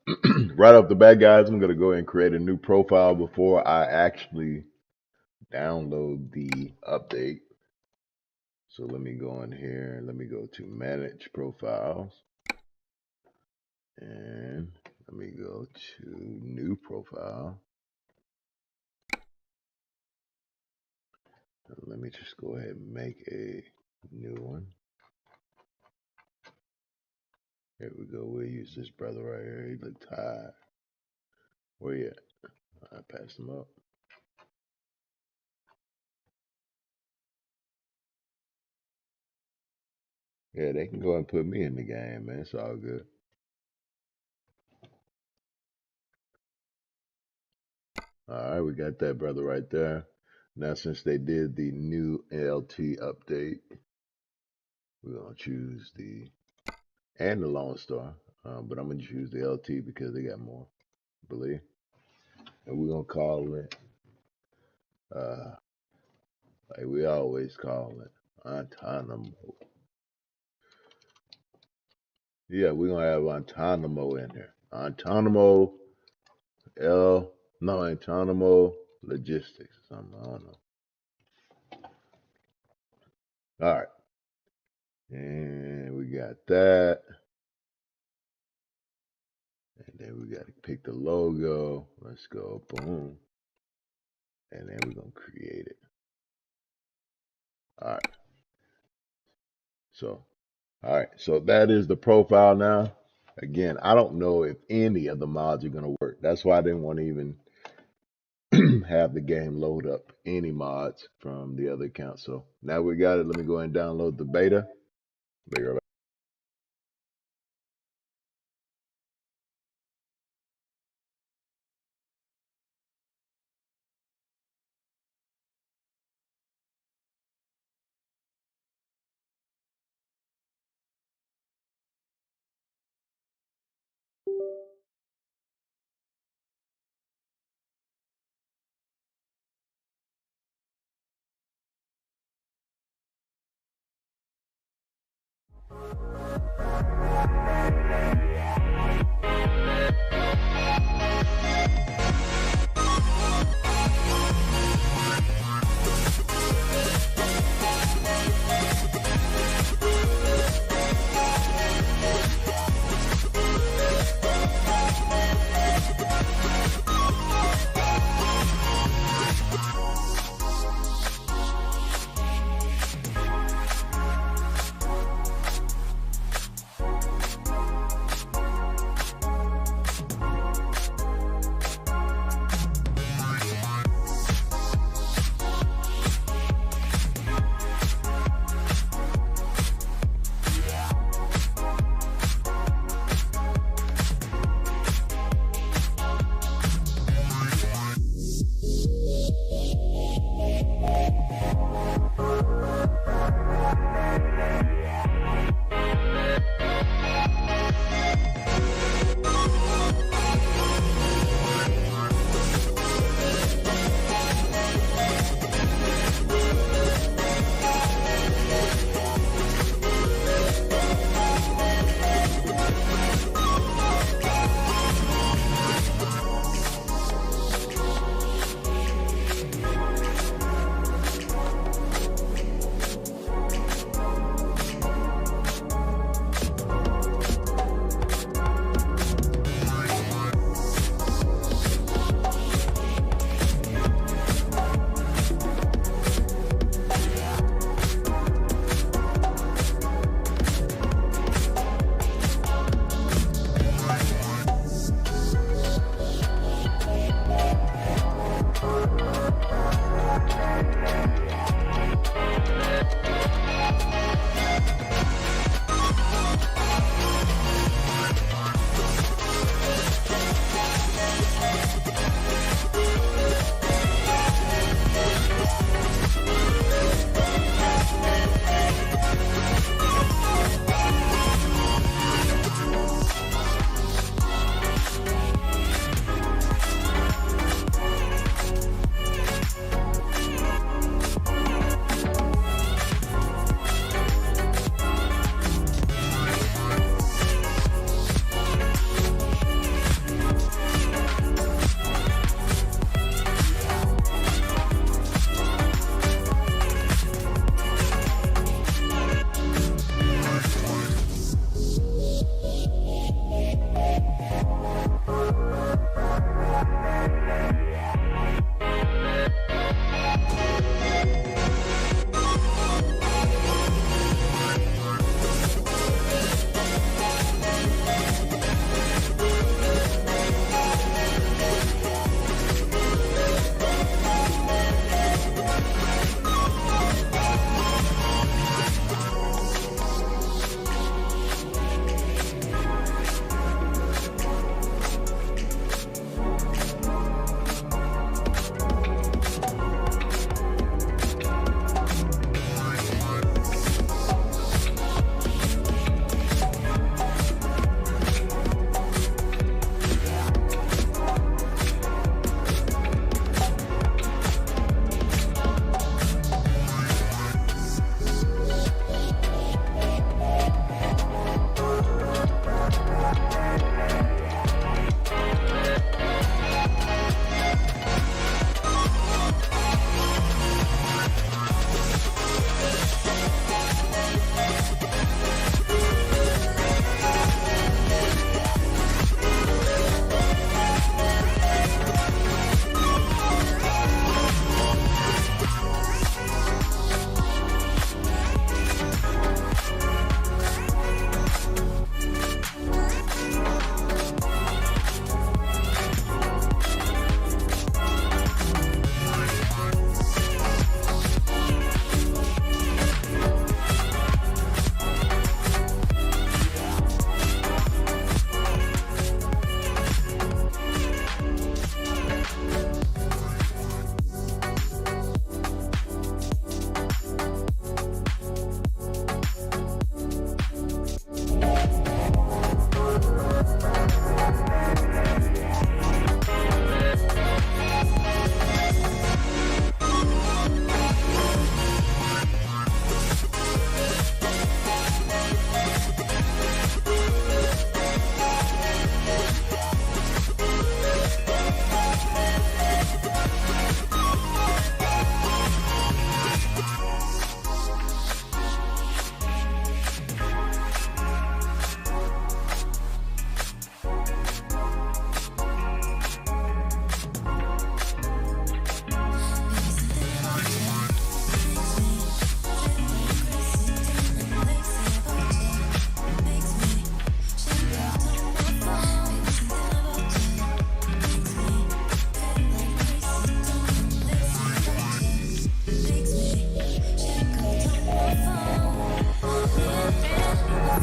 Right off the bat, guys, I'm gonna go ahead and create a new profile before I actually download the update. So let me go in here and let me go to manage profiles and let me go to new profile. And let me just go ahead and make a new one. Here we go. We'll use this brother right here. He looked tired. Where you at? I passed him up. Yeah, they can go and put me in the game, man. It's all good. All right, we got that brother right there. Now, since they did the new LT update, we're gonna choose the and the Lonestar, but I'm gonna choose the LT because they got more, I believe. And we're gonna call it, uh, like we always call it, autonomous. Yeah, we're gonna have autonomous in here. Autonomous L, no, autonomous logistics. Something I don't know. All right, and we got that. And then we got to pick the logo. Let's go, boom. And then we're going to create it. All right. So, all right. So that is the profile now. Again, I don't know if any of the mods are going to work. That's why I didn't want to even have the game load up any mods from the other account. So now we got it. Let me go ahead and download the beta. Be right back.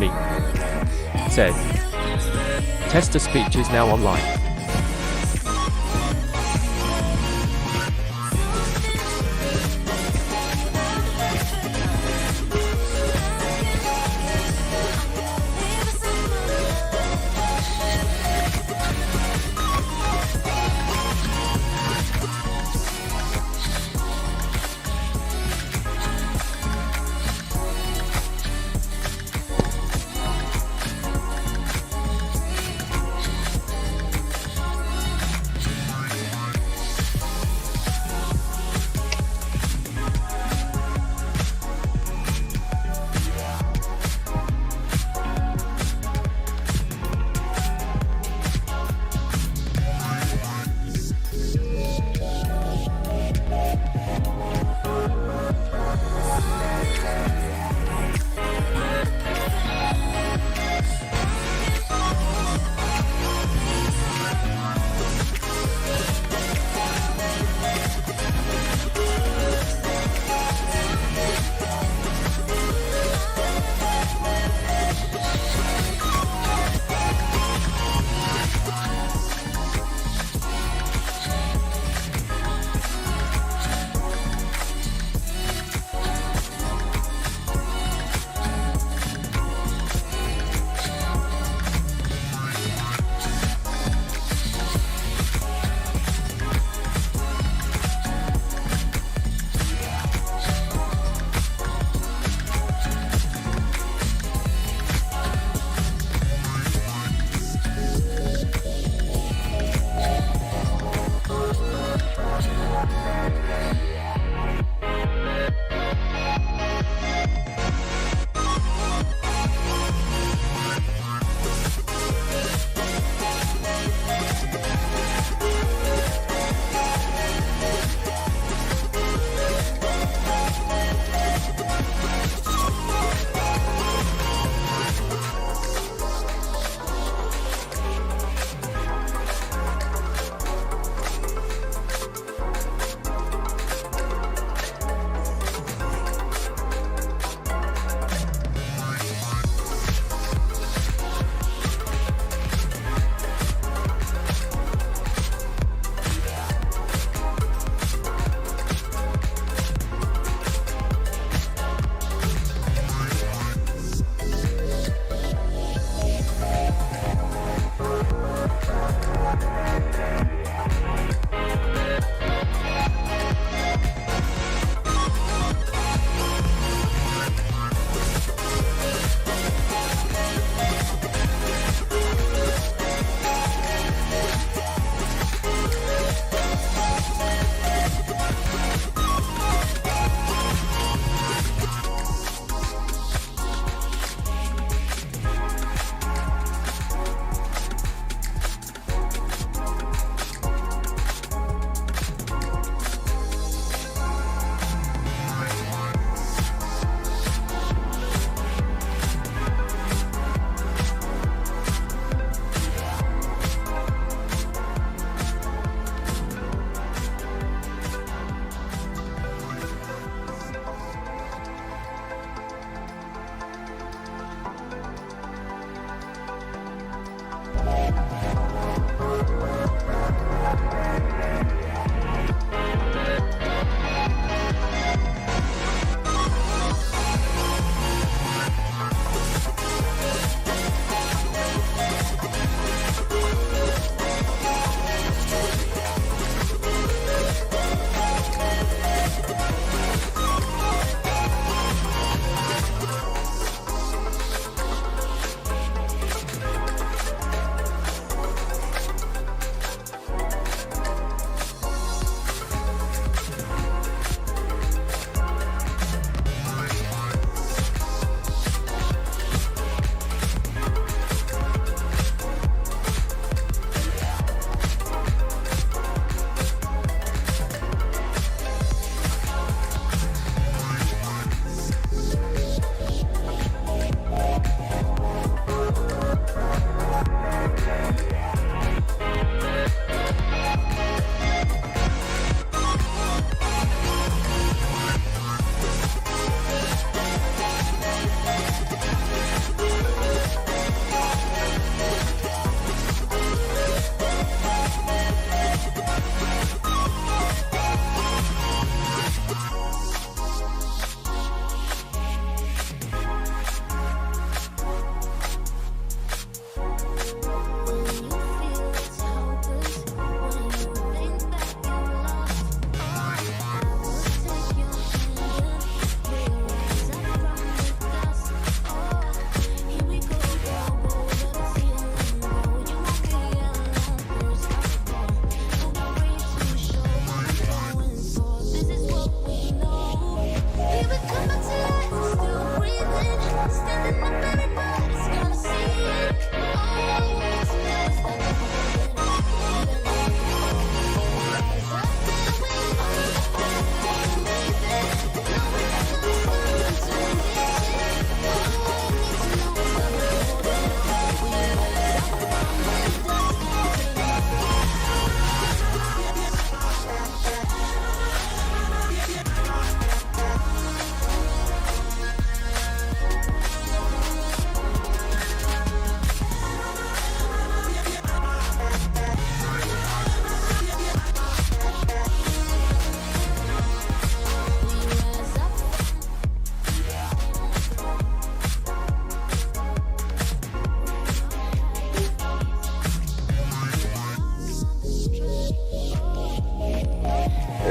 me. Said. Tester speech is now online.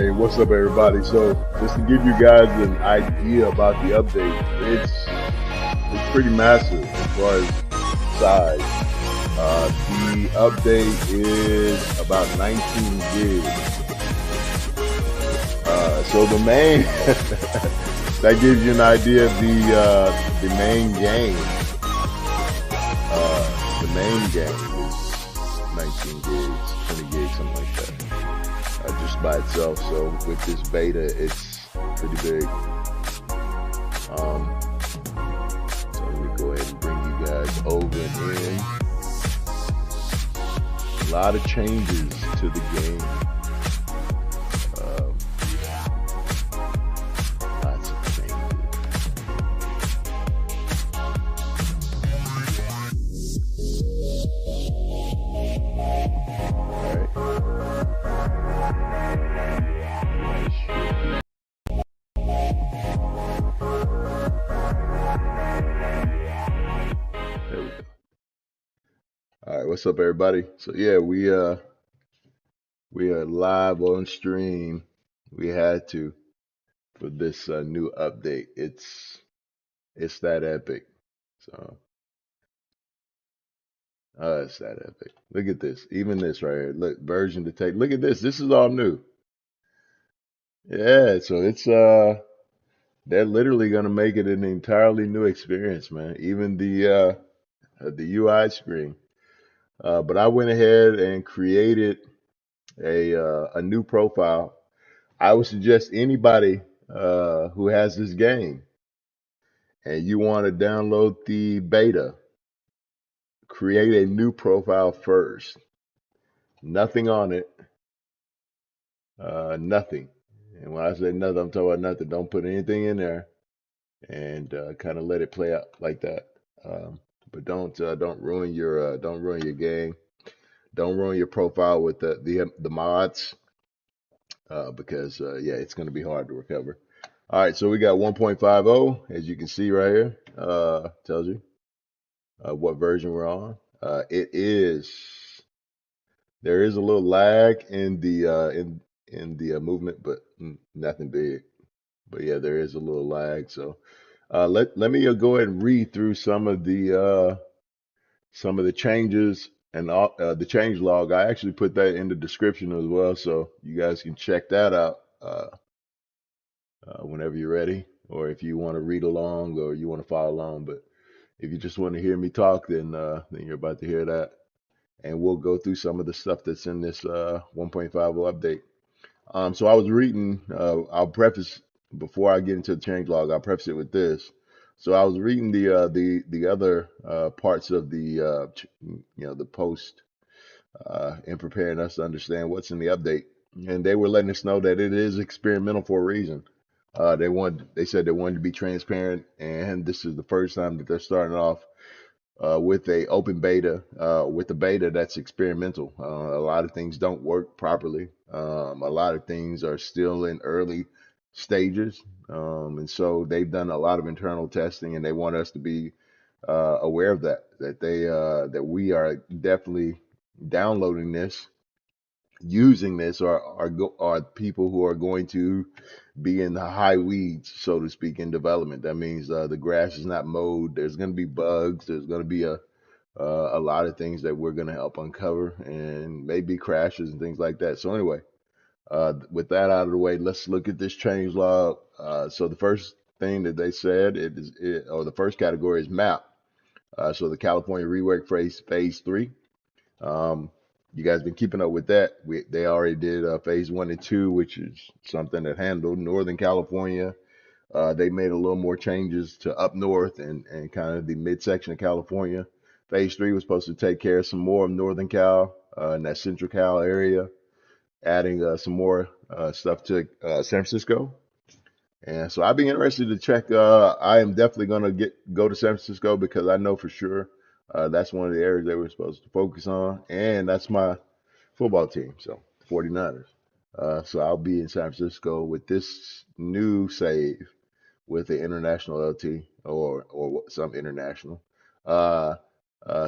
Hey, what's up, everybody? So, just to give you guys an idea about the update, it's pretty massive as far as size. The update is about 19 gigs. So the main that gives you an idea of the main game. The main game is 19 gigs, 20 gigs, something like that. Just by itself. So with this beta, it's pretty big. So let me go ahead and bring you guys over and in. A lot of changes to the game. Lots of changes. All right. There we go. All right, what's up, everybody? So yeah, we are live on stream. We had to for this new update. It's that epic. So it's that epic. Look at this. Even this right here. Look, version detect. Look at this. This is all new. Yeah, so it's they're literally gonna make it an entirely new experience, man. Even the UI screen. But I went ahead and created a new profile. I would suggest anybody who has this game and you want to download the beta, create a new profile first. Nothing on it, nothing. And when I say nothing, I'm talking about nothing. Don't put anything in there, and kind of let it play out like that. But don't ruin your game. Don't ruin your profile with the mods, because yeah, it's going to be hard to recover. All right, so we got 1.50, as you can see right here. Tells you what version we're on. There is a little lag in the movement, but nothing big. But yeah, there is a little lag. So let me go ahead and read through some of the changes and the change log. I actually put that in the description as well, so you guys can check that out whenever you're ready, or if you want to read along or you want to follow along. But if you just want to hear me talk, then you're about to hear that, and we'll go through some of the stuff that's in this 1.50 update. So I was reading. I'll preface before I get into the change log. I'll preface it with this. So I was reading the other parts of the post and preparing us to understand what's in the update, and they were letting us know that it is experimental for a reason. They said they wanted to be transparent, and this is the first time that they're starting off with a open beta, with a beta that's experimental. A lot of things don't work properly. A lot of things are still in early stages, and so they've done a lot of internal testing, and they want us to be aware of that we are definitely downloading this, using this, are people who are going to be in the high weeds, so to speak, in development. That means the grass is not mowed. There's going to be bugs. There's going to be a lot of things that we're going to help uncover, and maybe crashes and things like that. So anyway, with that out of the way, let's look at this change log. So the first thing that they said, or the first category is map. So the California rework phase 3. You guys been keeping up with that. They already did phase 1 and 2, which is something that handled Northern California. They made a little more changes to up north and kind of the midsection of California. Phase 3 was supposed to take care of some more of Northern Cal, in that Central Cal area, adding some more stuff to San Francisco. And so I'd be interested to check. I am definitely going to go to San Francisco, because I know for sure that's one of the areas they were supposed to focus on. And that's my football team, so 49ers. So I'll be in San Francisco with this new save with the international LT, or some international. Uh,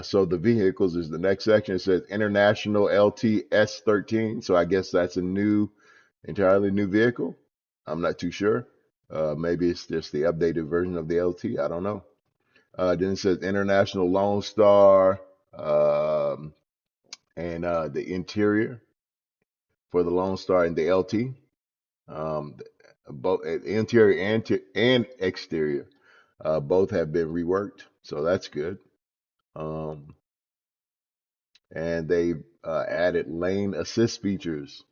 so the vehicles is the next section. It says international LT S13. So I guess that's a new Entirely new vehicle? I'm not too sure. Maybe it's just the updated version of the LT. I don't know. Then it says International Lone Star, and the interior for the Lone Star and the LT. Um, both interior and exterior, both have been reworked, so that's good. Um, and they added lane assist features.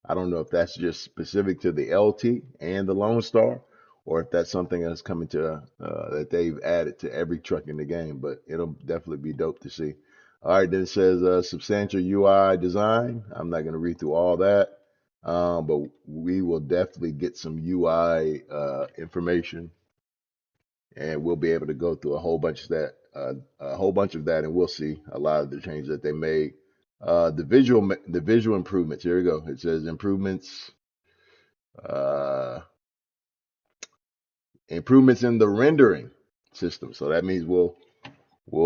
I don't know if that's just specific to the LT and the Lone Star, or if that's something that's coming to that they've added to every truck in the game. But it'll definitely be dope to see. All right, then it says substantial UI design. I'm not going to read through all that, but we will definitely get some UI information, and we'll be able to go through a whole bunch of that, and we'll see a lot of the changes that they made. The visual improvements. Here we go. It says improvements, uh, improvements in the rendering system. So that means we'll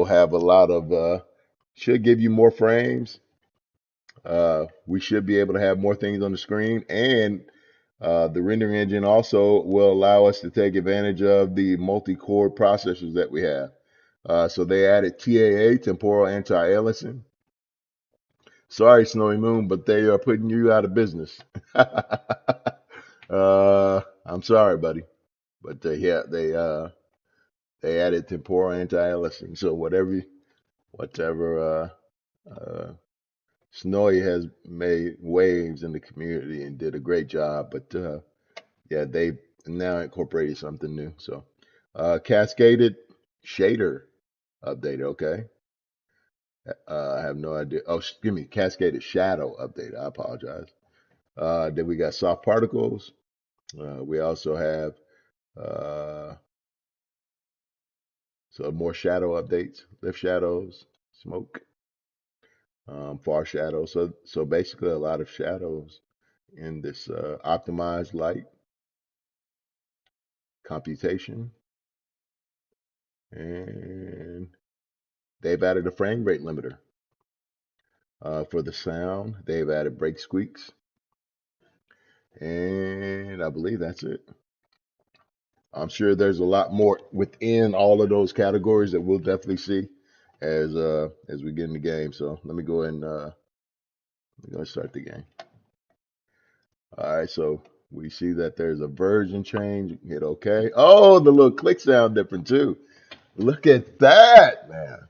have a lot of should give you more frames. We should be able to have more things on the screen, and the rendering engine also will allow us to take advantage of the multi-core processors that we have. So they added TAA, Temporal Anti-Aliasing. Sorry, Snowy Moon, but they are putting you out of business. I'm sorry, buddy, but yeah, they added temporal anti-aliasing. So whatever Snowy has made waves in the community and did a great job, but yeah, they now incorporated something new. So Cascaded shader update. Okay, I have no idea. Oh, excuse me, Cascaded shadow update. I apologize. Then we got soft particles. We also have uh, so more shadow updates, lift shadows, smoke, far shadow. So basically a lot of shadows in this optimized light computation, and they've added a frame rate limiter for the sound. They've added brake squeaks, and I believe that's it. I'm sure there's a lot more within all of those categories that we'll definitely see as we get in the game. So let me go ahead and we're gonna start the game. All right, so we see that there's a version change. Hit OK. Oh, the little click sound different too. Look at that, man.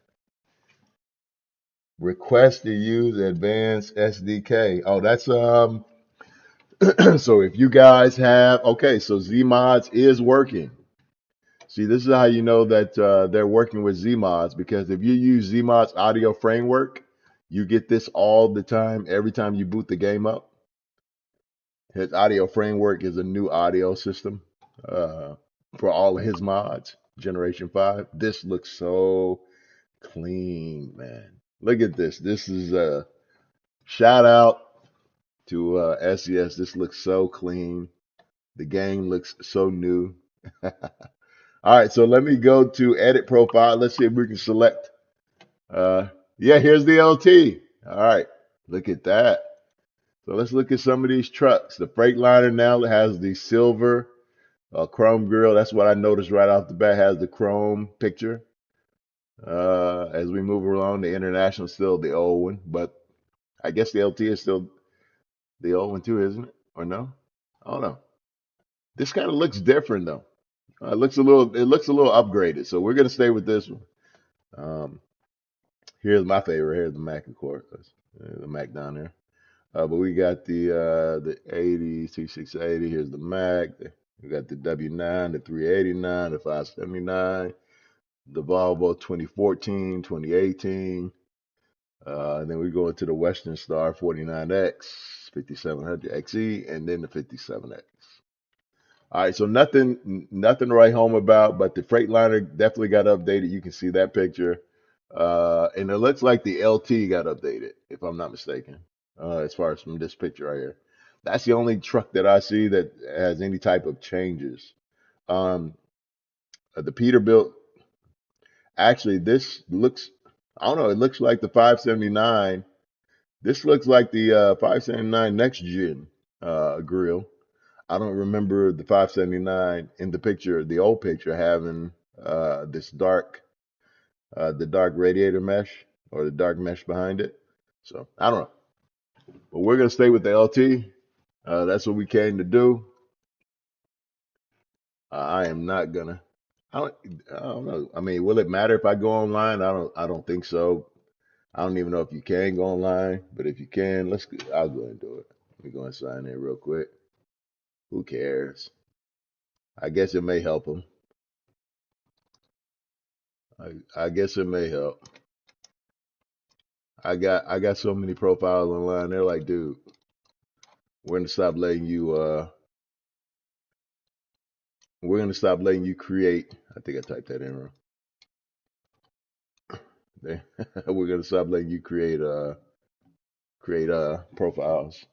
Request to use advanced SDK. Oh, that's so if you guys have okay, so Zmods is working. See, this is how you know that they're working with Zmods, because if you use Zmods audio framework, you get this all the time, every time you boot the game up. His audio framework is a new audio system uh, for all of his mods, Generation 5. This looks so clean, man. Look at this. This is a shout out to SES. This looks so clean. The game looks so new. All right, so let me go to edit profile. Let's see if we can select. Uh, yeah, here's the LT. All right, look at that. So let's look at some of these trucks. The Freightliner now has the silver chrome grill. That's what I noticed right off the bat. Has the chrome picture. As we move along, the International is still the old one, but I guess the LT is still the old one too, isn't it? Or no? I don't know. This kind of looks different though. It looks a little upgraded. So we're gonna stay with this one. Um, here's my favorite. Here's the Mac, of course. The Mac down there. But we got the 80, T680. Here's the Mac. We got the W9, the 389, the 579, the Volvo 2014, 2018. And then we go into the Western Star 49X, 5700 XE, and then the 57X. All right, so nothing to write home about, but the Freightliner definitely got updated. You can see that picture. And it looks like the LT got updated, if I'm not mistaken, as far as from this picture right here. That's the only truck that I see that has any type of changes. Um, the Peterbilt, actually, this looks, I don't know, it looks like the 579. This looks like the 579 next gen. grill. I don't remember the 579 in the picture, the old picture, having this the dark radiator mesh or the dark mesh behind it. So I don't know, but we're gonna stay with the LT. That's what we came to do. I am not gonna. I don't, I don't know. I mean, will it matter if I go online? I don't think so. I don't even know if you can go online, but if you can, I'll go and do it. Let me go and sign in real quick. Who cares? I guess it may help them. I guess it may help. I got so many profiles online. They're like, dude, we're gonna stop letting you we're gonna stop letting you create. I think I typed that in wrong. We're gonna stop letting you create profiles.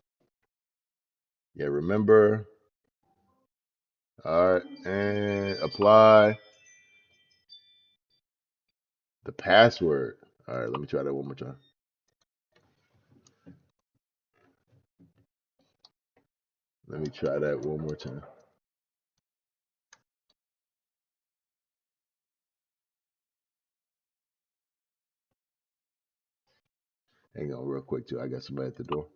Yeah, remember. All right, and apply the password. All right, let me try that one more time. Let me try that one more time. Hang on real quick too. I got somebody at the door.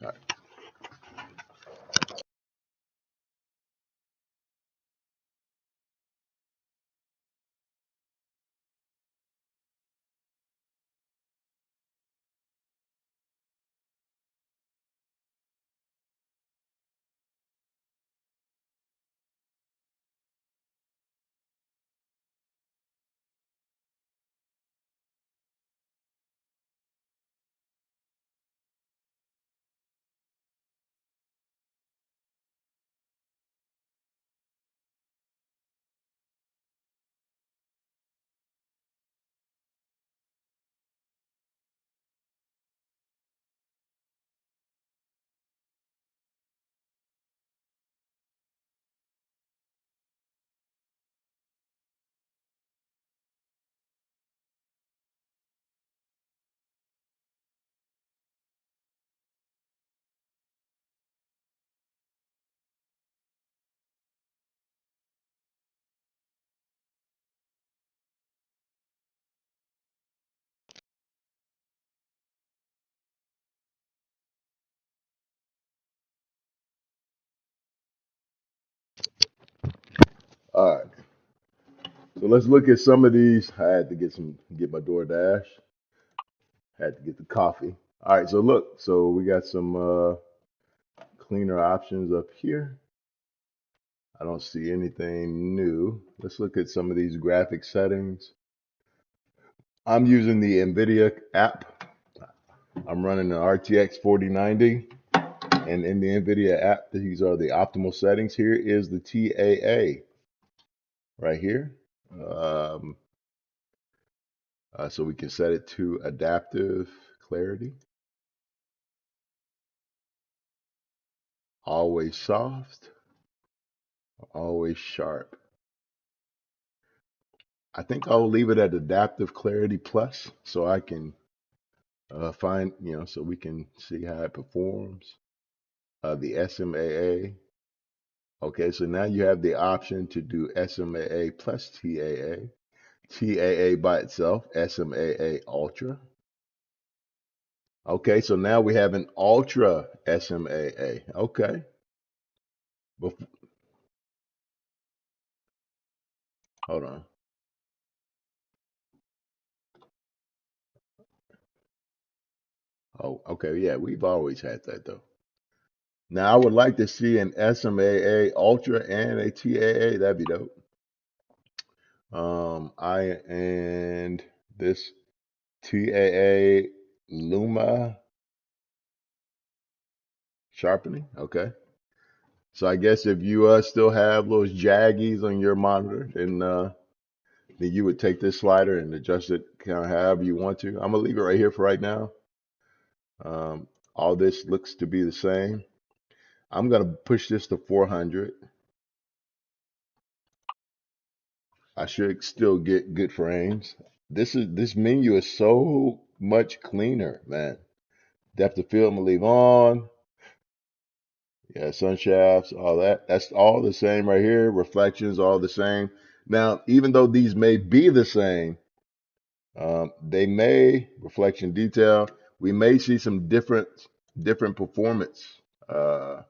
All right. All right. So let's look at some of these. I had to get my DoorDash. Had to get the coffee. All right. So look. So we got some cleaner options up here. I don't see anything new. Let's look at some of these graphic settings. I'm using the NVIDIA app. I'm running an RTX 4090. And in the NVIDIA app, these are the optimal settings. Here is the TAA right here. Um, so we can set it to adaptive clarity, always soft, always sharp. I think I'll leave it at adaptive clarity plus so I can find, so we can see how it performs. The SMAA. Okay, so now you have the option to do SMAA plus TAA. TAA by itself, SMAA Ultra. Okay, so now we have an Ultra SMAA. Okay. Bef- Hold on. Oh, okay. Yeah, we've always had that though. Now I would like to see an SMAA Ultra and a TAA. That'd be dope. I and this TAA Luma sharpening. Okay. So I guess if you still have those jaggies on your monitor, then you would take this slider and adjust it kind of however you want to. I'm gonna leave it right here for right now. All this looks to be the same. I'm gonna push this to 400. I should still get good frames. This menu is so much cleaner, man. Depth of field, I'm gonna leave on. Yeah, sun shafts, all that. That's all the same right here. Reflections, all the same. Now, even though these may be the same, they may reflection detail. We may see some different performance uh,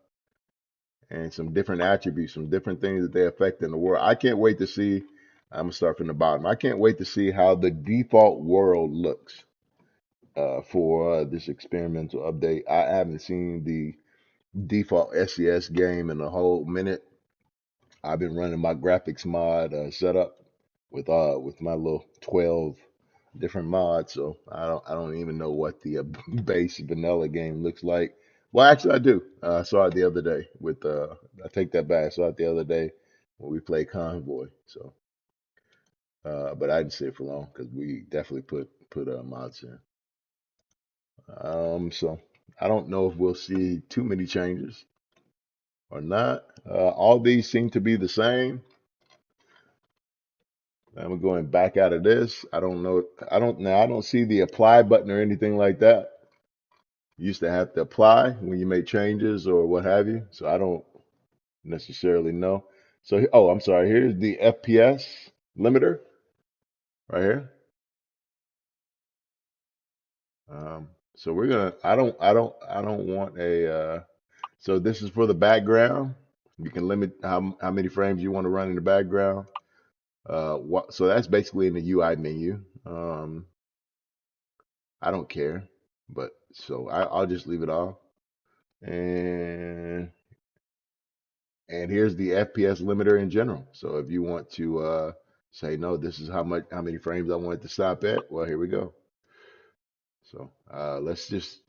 and some different attributes, some different things that they affect in the world. I can't wait to see. I'm gonna start from the bottom. I can't wait to see how the default world looks for this experimental update. I haven't seen the default SES game in a whole minute. I've been running my graphics mod setup with my little 12 different mods, so I don't even know what the base vanilla game looks like. Well, actually, I do. I saw it the other day with I take that back. I saw it the other day when we played Convoy. So, but I didn't see it for long because we definitely put mods in. So I don't know if we'll see too many changes or not. All these seem to be the same. I'm going back out of this. I don't know. I don't see the apply button or anything like that. You used to have to apply when you make changes or what have you. So I don't necessarily know. So, oh, I'm sorry. Here's the FPS limiter right here. So we're gonna. I don't want a. So this is for the background. You can limit how many frames you want to run in the background. So that's basically in the UI menu. I don't care, but so I'll just leave it off. And and here's the FPS limiter in general. So if you want to say no, this is how many frames I want it to stop at. Well, here we go. So let's just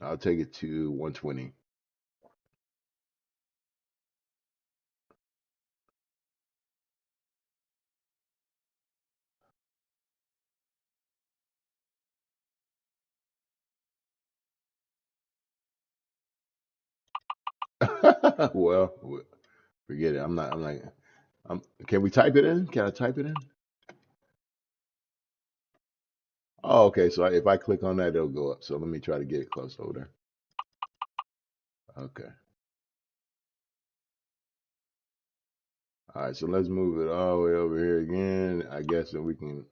I'll take it to 120. Well, forget it. I'm like can we type it in? Can I type it in? Oh, okay. So if I click on that, it'll go up. So let me try to get it close over there. Okay. All right. So let's move it all the way over here again. I guess that we can.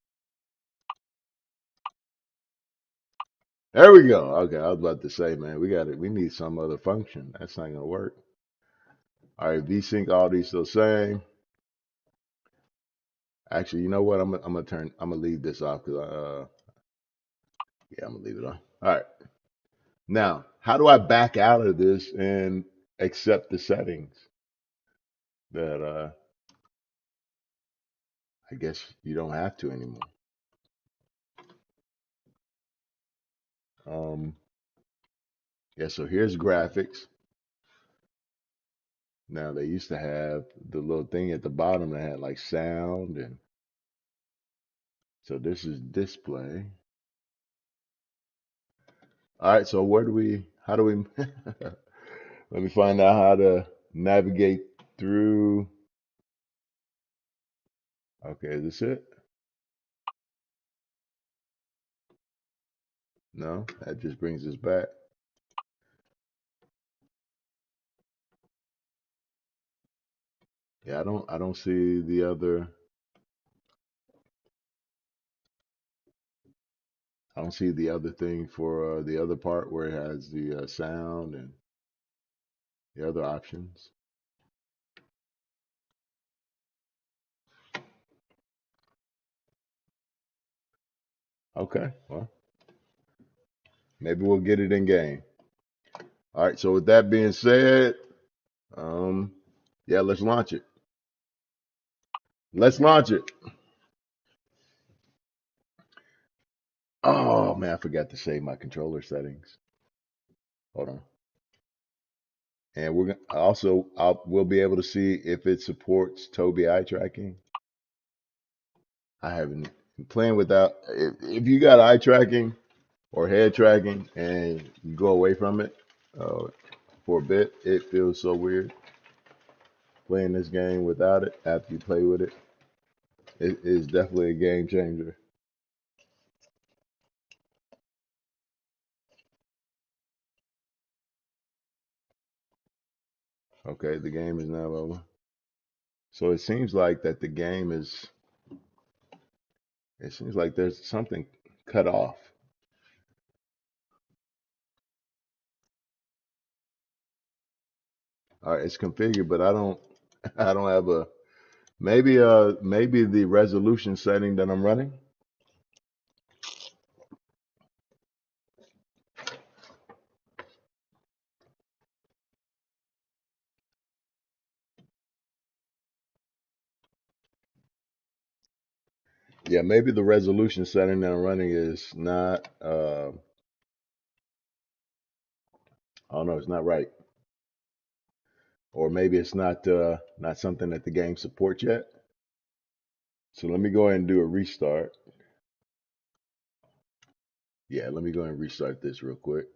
There we go. Okay. I was about to say, man, we got it. We need some other function. That's not gonna work. All right. VSync, all these still same. Actually, you know what? I'm gonna leave this off because yeah, I'm gonna leave it on. All right. Now, how do I back out of this and accept the settings that I guess you don't have to anymore? Um, yeah, so here's graphics. Now they used to have the little thing at the bottom that had like sound and so this is display. All right, so how do we let me find out how to navigate through. Okay, is this it? No, that just brings us back. Yeah, I don't see the other I don't see the other thing for the other part where it has the sound and the other options. Okay, well, maybe we'll get it in game. All right, so with that being said, um, yeah, let's launch it. Let's launch it. Oh man, I forgot to save my controller settings. Hold on. And we're gonna also we'll be able to see if it supports Tobii eye tracking. I haven't been playing without. If you got eye tracking or head tracking and you go away from it uh, for a bit, it feels so weird playing this game without it. After you play with it, it is definitely a game changer. Okay, the game is now over. So it seems like that the game is, it seems like there's something cut off. All right, it's configured, but I don't, I don't have a, maybe the resolution setting that I'm running. Yeah, maybe the resolution setting that I'm running is not, I don't know, it's not right. Or maybe it's not something that the game supports yet. So let me go ahead and do a restart. Yeah, let me go ahead and restart this real quick.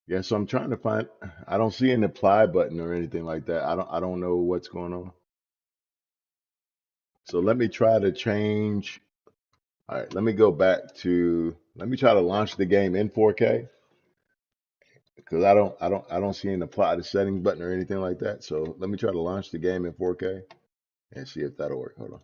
Yeah, so I'm trying to find, I don't see an apply button or anything like that. I don't know what's going on. So let me try to change. All right, let me go back to, let me try to launch the game in 4K because I don't see an apply to settings button or anything like that. So let me try to launch the game in 4K and see if that'll work. Hold on.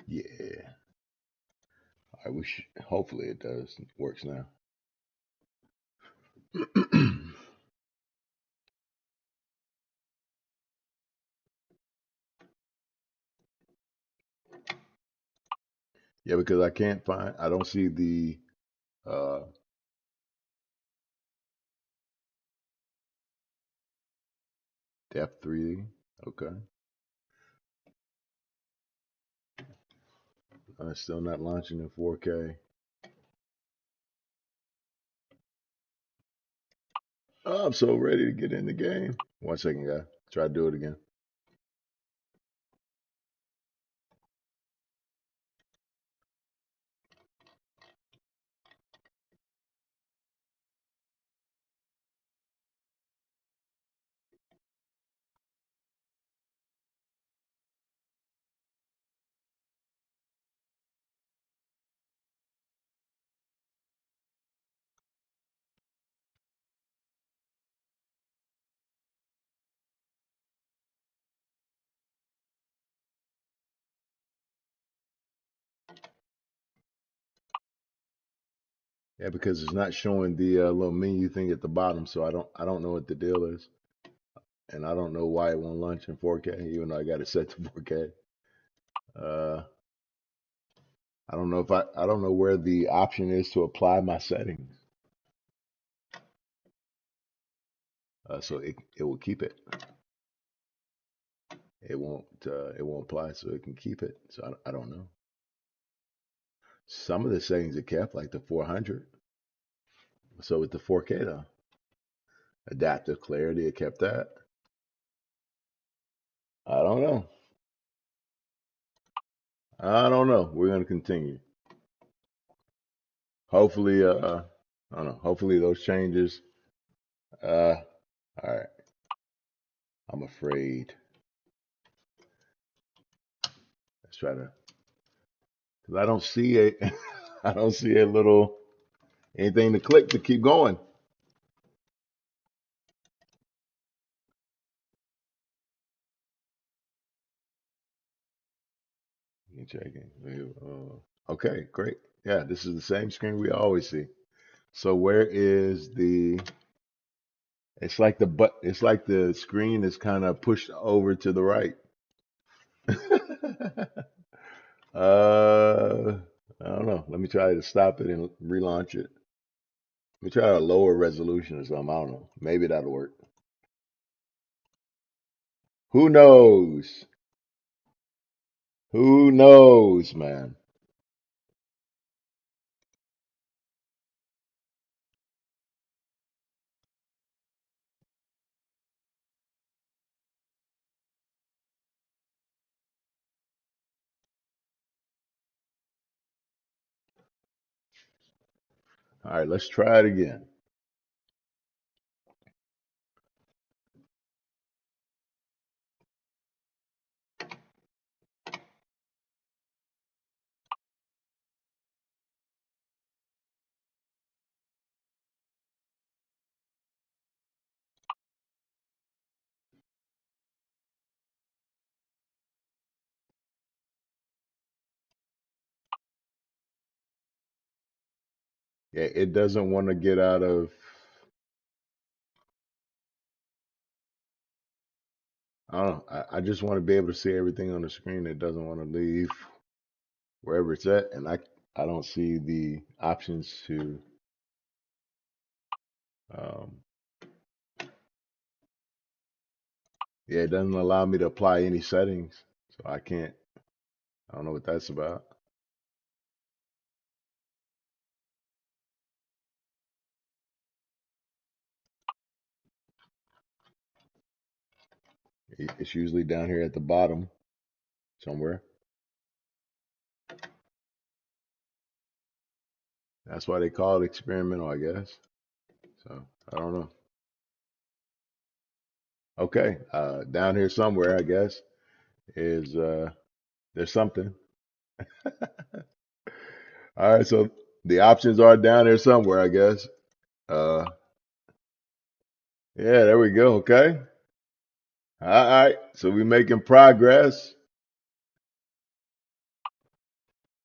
Yeah. I wish, hopefully it does. It works now. Yeah, because I can't find, I don't see the uh depth 3D. Okay. Still not launching in 4K. Oh, I'm so ready to get in the game. 1 second, guy. Try to do it again. Yeah, because it's not showing the little menu thing at the bottom, so I don't know what the deal is, and I don't know why it won't launch in 4K, even though I got it set to 4K. Uh, I don't know where the option is to apply my settings. So it will keep it. It won't apply, so it can keep it. So I don't know. Some of the settings are kept, like the 400. So with the 4K though, adaptive clarity, it kept that. I don't know. I don't know. We're gonna continue. Hopefully, I don't know. Hopefully those changes. All right. I'm afraid. Let's try to, because I don't see a, I don't see a little anything to click to keep going. Let me check in. Okay, great. Yeah, this is the same screen we always see. So where is the? It's like It's like the screen is kind of pushed over to the right. uh, I don't know. Let me try to stop it and relaunch it. Let me try a lower resolution or something. I don't know. Maybe that'll work. Who knows? Who knows, man? All right, let's try it again. Yeah, it doesn't want to get out of. I don't know. I just want to be able to see everything on the screen. It doesn't want to leave wherever it's at, and I don't see the options to. Um, yeah, it doesn't allow me to apply any settings, so I can't. I don't know what that's about. It's usually down here at the bottom somewhere. That's why they call it experimental, I guess. So I don't know. Okay, down here somewhere, I guess, is there's something. All right, so the options are down there somewhere, I guess. Uh, yeah, there we go. Okay. All right, so we're making progress.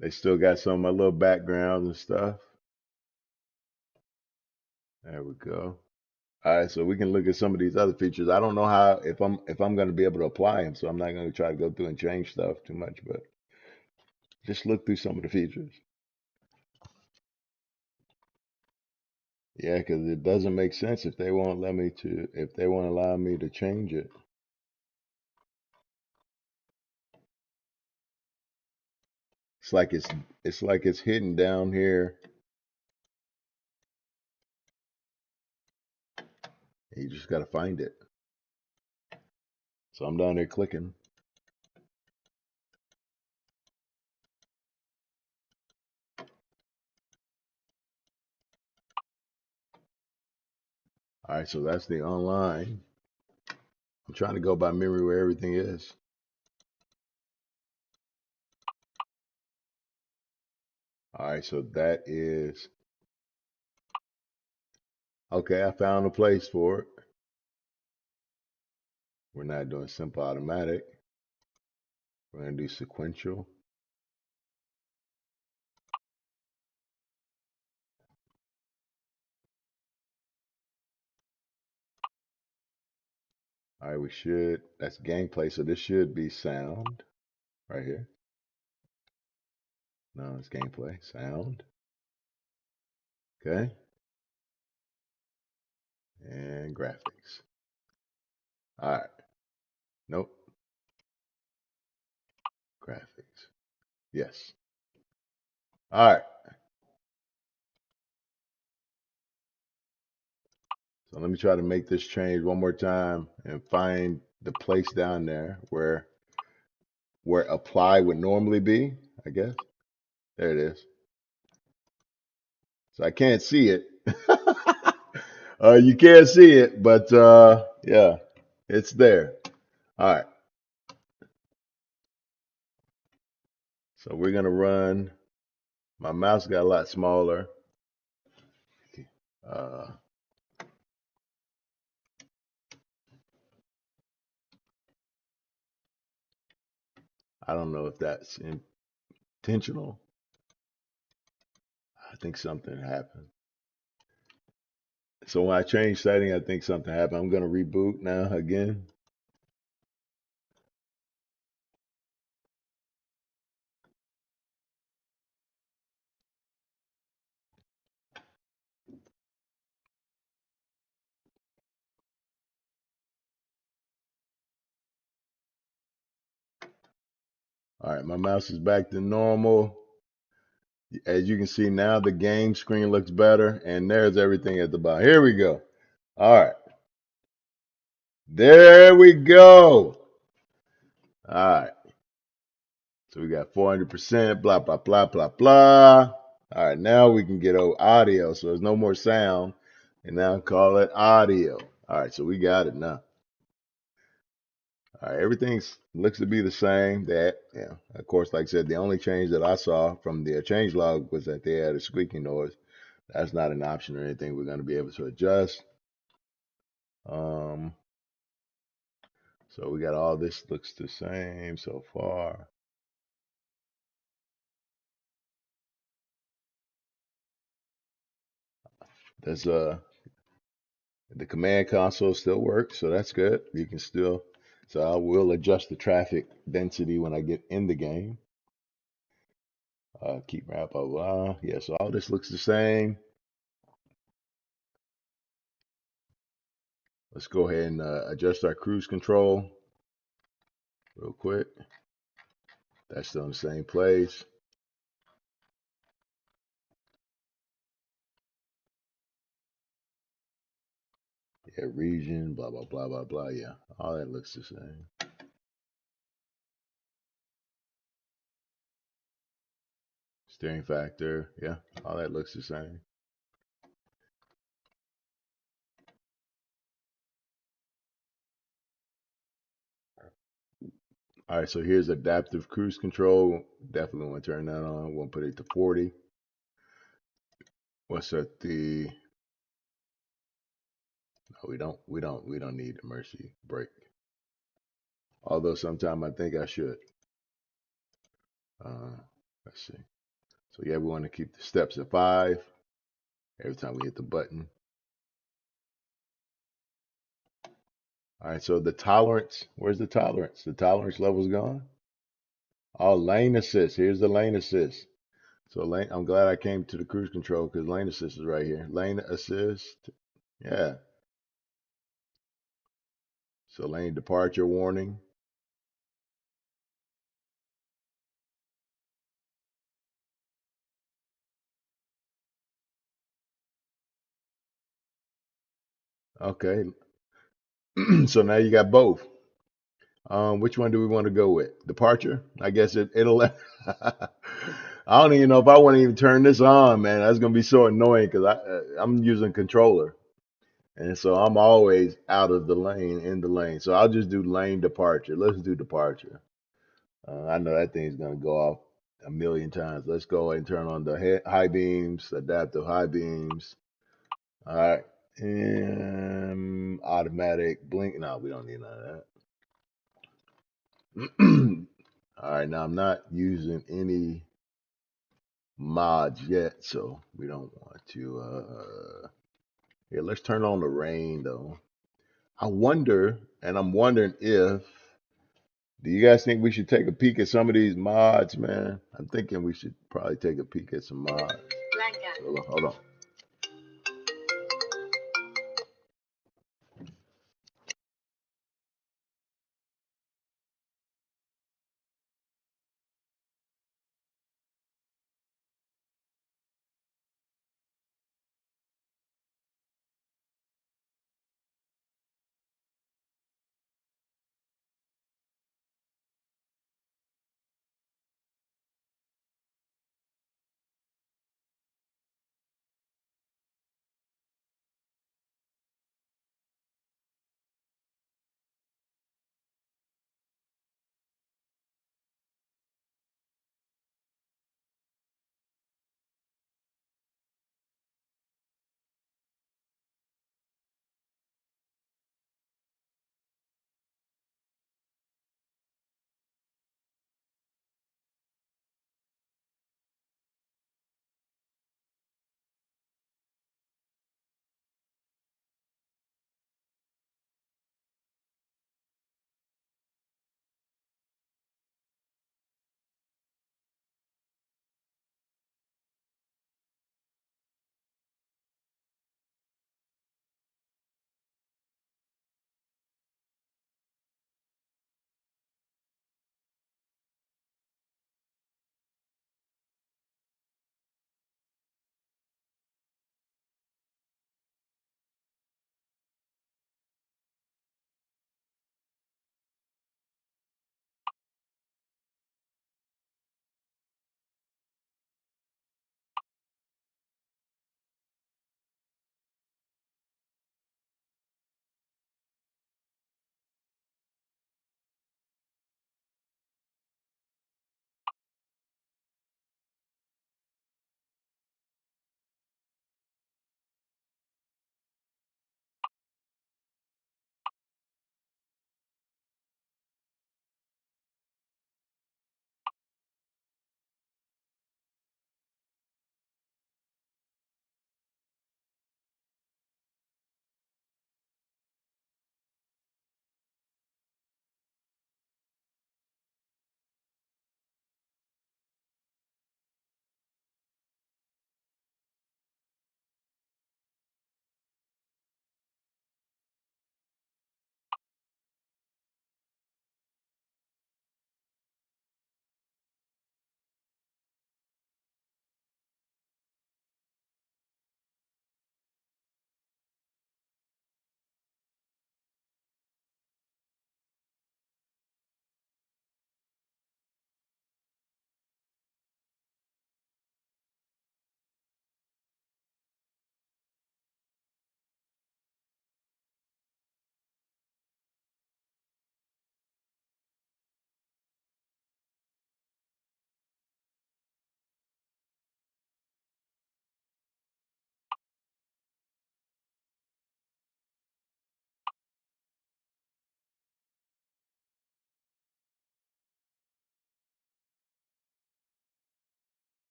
They still got some of my little backgrounds and stuff. There we go. All right, so we can look at some of these other features. I don't know how if I'm going to be able to apply them, so I'm not going to try to go through and change stuff too much, but just look through some of the features. Yeah, because it doesn't make sense if they won't let me to if they won't allow me to change it. It's like it's hidden down here. You just got to find it. So I'm down there clicking. All right, so that's the online. I'm trying to go by memory where everything is. All right, so that is okay. I found a place for it. We're not doing simple automatic. We're gonna do sequential. All right, we should. That's gameplay, so this should be sound right here. No, it's gameplay. Sound. Okay. And graphics. All right. Nope. Graphics. Yes. All right. So let me try to make this change one more time and find the place down there where apply would normally be, I guess. There it is. So I can't see it. You can't see it, but yeah, it's there. All right. So we're gonna run. My mouse got a lot smaller. Uh, I don't know if that's intentional. I think something happened. So when I change setting, I think something happened. I'm gonna reboot now again. All right, my mouse is back to normal. As you can see now, the game screen looks better, and there's everything at the bottom. Here we go. All right, there we go. All right, so we got 400%, blah, blah, blah, blah, blah. All right, now we can get audio, so there's no more sound, and now call it audio. All right, so we got it now. All right, everything looks to be the same. That, yeah, of course, like I said, the only change that I saw from the changelog was that they had a squeaking noise. That's not an option or anything we're going to be able to adjust. Um, so we got all this looks the same so far. There's the command console still works, so that's good. You can still, so I will adjust the traffic density when I get in the game. Keep blah blah blah. Yeah, so all this looks the same. Let's go ahead and adjust our cruise control real quick. That's still in the same place. Yeah, region, blah blah blah blah blah. Yeah, all that looks the same. Steering factor, yeah, all that looks the same. All right, so here's adaptive cruise control. Definitely want to turn that on. We'll put it to 40. What's at the? No, we don't need emergency brake. Although sometime I think I should. Uh, let's see. So yeah, we want to keep the steps at 5 every time we hit the button. All right, so the tolerance. Where's the tolerance? The tolerance level's gone. Oh, lane assist. Here's the lane assist. So lane. I'm glad I came to the cruise control because lane assist is right here. Lane assist. Yeah. So lane departure warning. Okay. So now you got both. Which one do we want to go with? Departure? I guess it'll. I don't even know if I want to even turn this on, man. That's gonna be so annoying because I'm using controller, and so I'm always out of the lane, in the lane. So I'll just do lane departure. Let's do departure. I know that thing's gonna go off a million times. Let's go and turn on the high beams, adaptive high beams. All right, and automatic blink. No, we don't need none of that. All right, now I'm not using any mods yet, so we don't want to. Here, let's turn on the rain though. I wonder, and I'm wondering if. Do you guys think we should take a peek at some of these mods, man? I'm thinking we should probably take a peek at some mods. Hold on.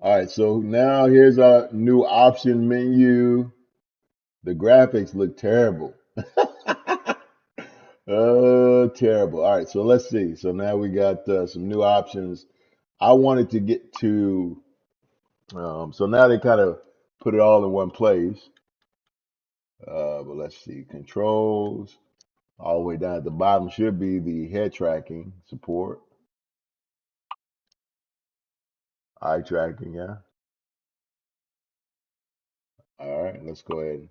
All right, so now here's our new option menu. The graphics look terrible. Terrible. All right, so let's see. So now we got some new options. I wanted to get to, so now they kind of put it all in one place. But let's see, controls, all the way down at the bottom should be the head tracking support, eye tracking, yeah. All right, let's go ahead and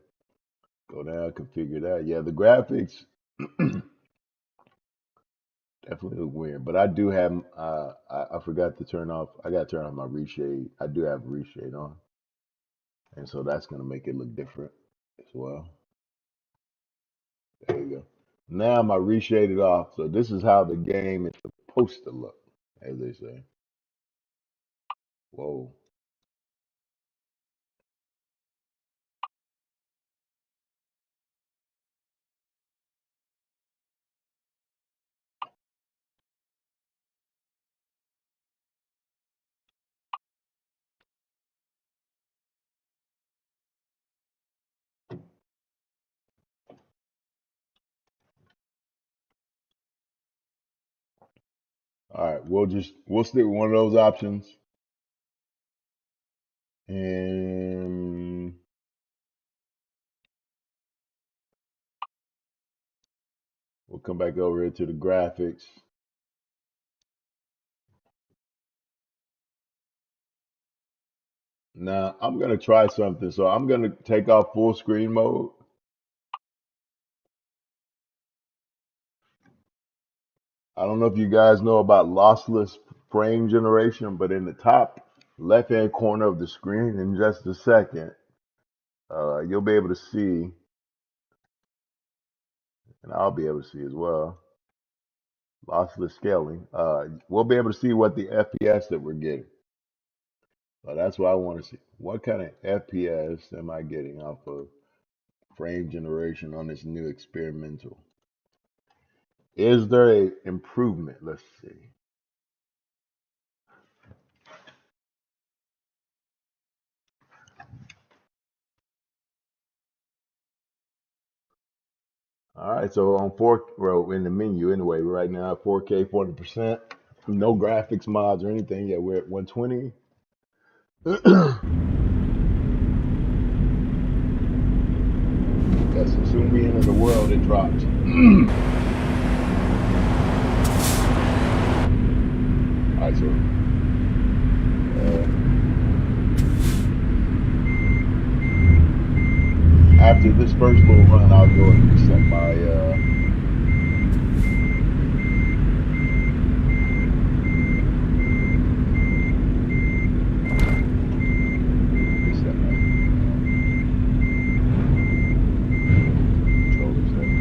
go down, configure that. Yeah, the graphics definitely look weird, but I do have, I forgot to turn off, I got to turn off my reshade. I do have reshade on, and so that's going to make it look different as well. There you go. Now my reshaded off, so this is how the game is supposed to look, as they say. Whoa. All right, we'll stick with one of those options, and we'll come back over into the graphics. Now I'm gonna try something, so I'm gonna take off full screen mode. I don't know if you guys know about lossless frame generation, but in the top left-hand corner of the screen, in just a second, you'll be able to see, and I'll be able to see as well, lossless scaling. We'll be able to see what the FPS that we're getting. So that's what I want to see. What kind of FPS am I getting off of frame generation on this new experimental? Is there a improvement? Let's see. All right, so on well, in the menu anyway, right now 4K 40%, no graphics mods or anything. Yeah, we're at 120. Yes, as soon as we enter the world, it drops. All right, so after this first little run, I'll go and reset my controller settings.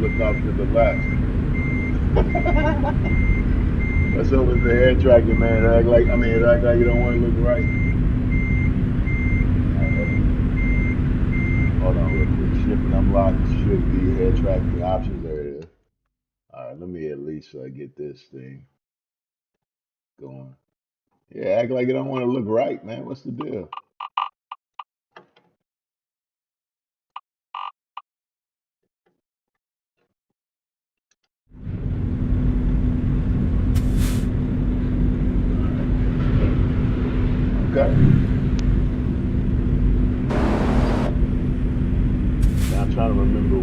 Look off to the left. What's up with the head tracking, man? It act like you don't want to look right. Hold on real quick. Shift and unlock should be head tracking options. There it is. All right, let me at least get this thing going. Yeah, act like you don't want to look right, man. What's the deal? Okay. Now I'm trying to remember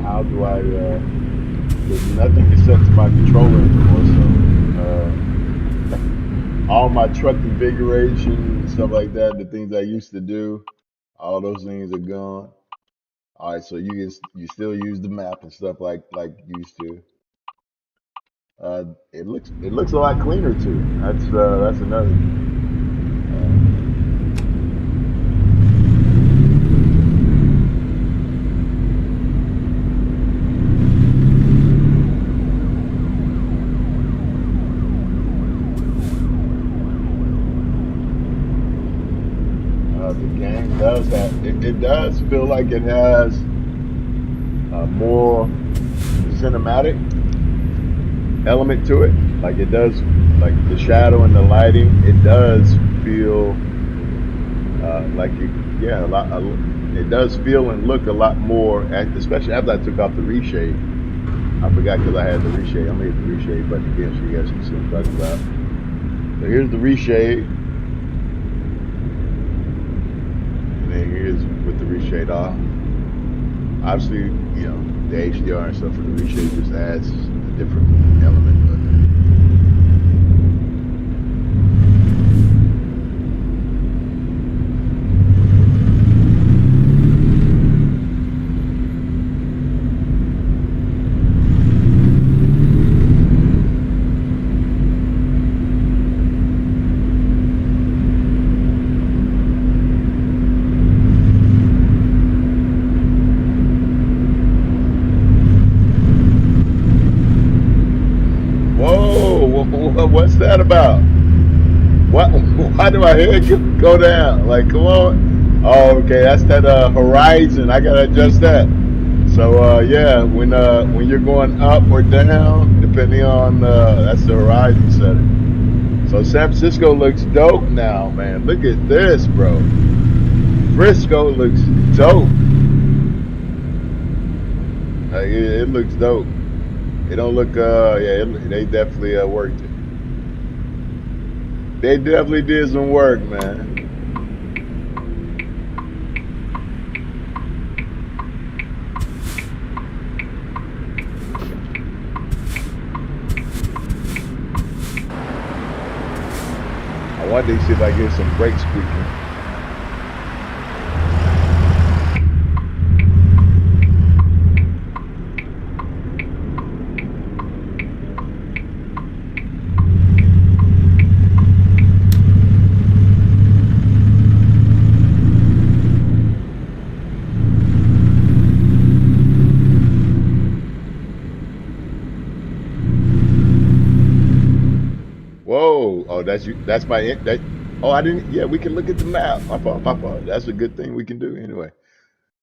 how do I, there's nothing is set to my controller anymore, so all my truck configuration and stuff like that, the things I used to do, all those things are gone. All right, so you still use the map and stuff like you used to. It looks a lot cleaner too. That's another. does have it does feel like it has more cinematic element to it. Like it does, like the shadow and the lighting. It does feel like it, yeah, it does feel and look a lot more, especially after I took off the reshade. I forgot because I had the reshade. I'm gonna hit the reshade button again so you guys can see what I'm talking about. So here's the reshade. And then here's with the reshade off. Obviously, you know, the HDR and stuff for the reshade just adds a different element. Whoa, what's that about? What? Why do my head go down? Like, come on. Oh, okay, that's that horizon. I gotta adjust that. So yeah, when you're going up or down, depending on that's the horizon setting. So San Francisco looks dope now, man. Look at this, bro. Frisco looks dope. Like, it looks dope. It don't look yeah, they definitely worked it. They definitely did some work, man. I wanted to see if I get some brake squeaking. Whoa! Oh, that's you. That's my that. Oh, I didn't. Yeah, we can look at the map. My fault. My fault. That's a good thing we can do anyway.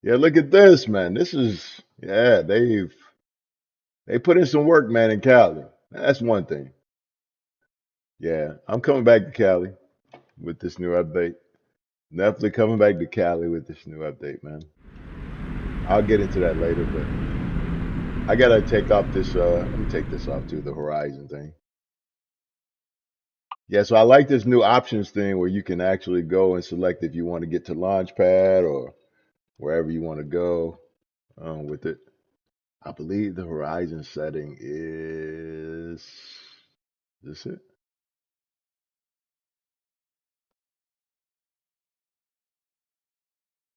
Yeah, look at this, man. This is yeah. They put in some work, man, in Cali. That's one thing. Yeah, I'm coming back to Cali with this new update. Definitely coming back to Cali with this new update, man. I'll get into that later, but I gotta take off this. Let me take this off too. The Horizon thing. Yeah, so I like this new options thing where you can actually go and select if you want to get to Launchpad or wherever you want to go with it. I believe the Horizon setting is this it?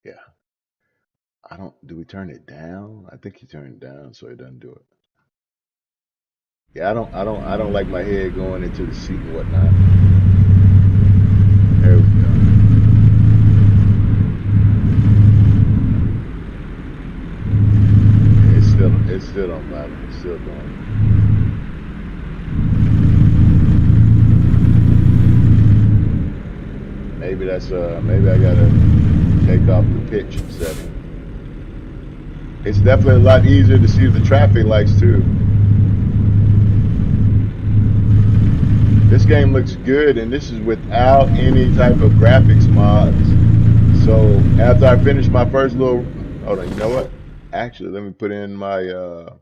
Yeah. I don't. Do we turn it down? I think you turn it down so it doesn't do it. Yeah, I don't like my head going into the seat and whatnot. There we go. It still don't matter. It's still going. Maybe that's maybe I gotta take off the pitch setting. It's definitely a lot easier to see the traffic lights too. This game looks good, and this is without any type of graphics mods. So after I finish my first little, hold on, you know what? Actually, let me put in my, let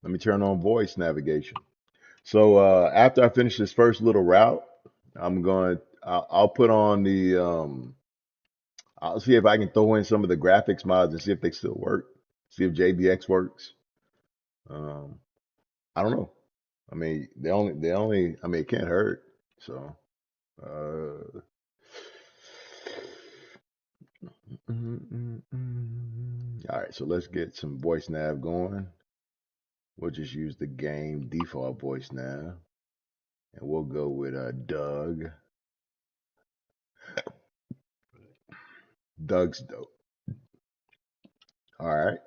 me turn on voice navigation. So after I finish this first little route, I'll put on I'll see if I can throw in some of the graphics mods and see if they still work. See if JBX works. Um, I don't know. I mean, I mean, it can't hurt. So, uh, all right. So let's get some voice nav going. We'll just use the game default voice nav, and we'll go with Doug. Doug's dope. All right.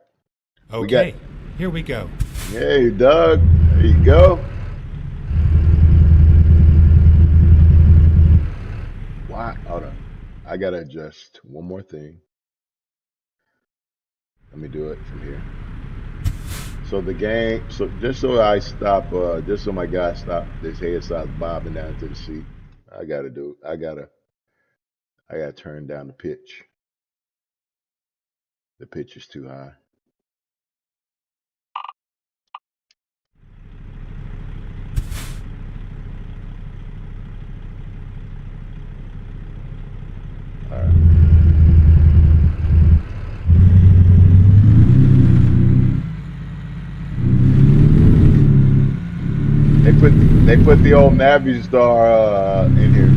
We got. Okay, here we go. Hey, Doug. There you go. Why? Hold on. I gotta adjust one more thing. Let me do it from here. So the game, so just so I stop, just so my guy stop, his head stops bobbing down to the seat. I gotta turn down the pitch. The pitch is too high. All right. They put the old Navistar in here.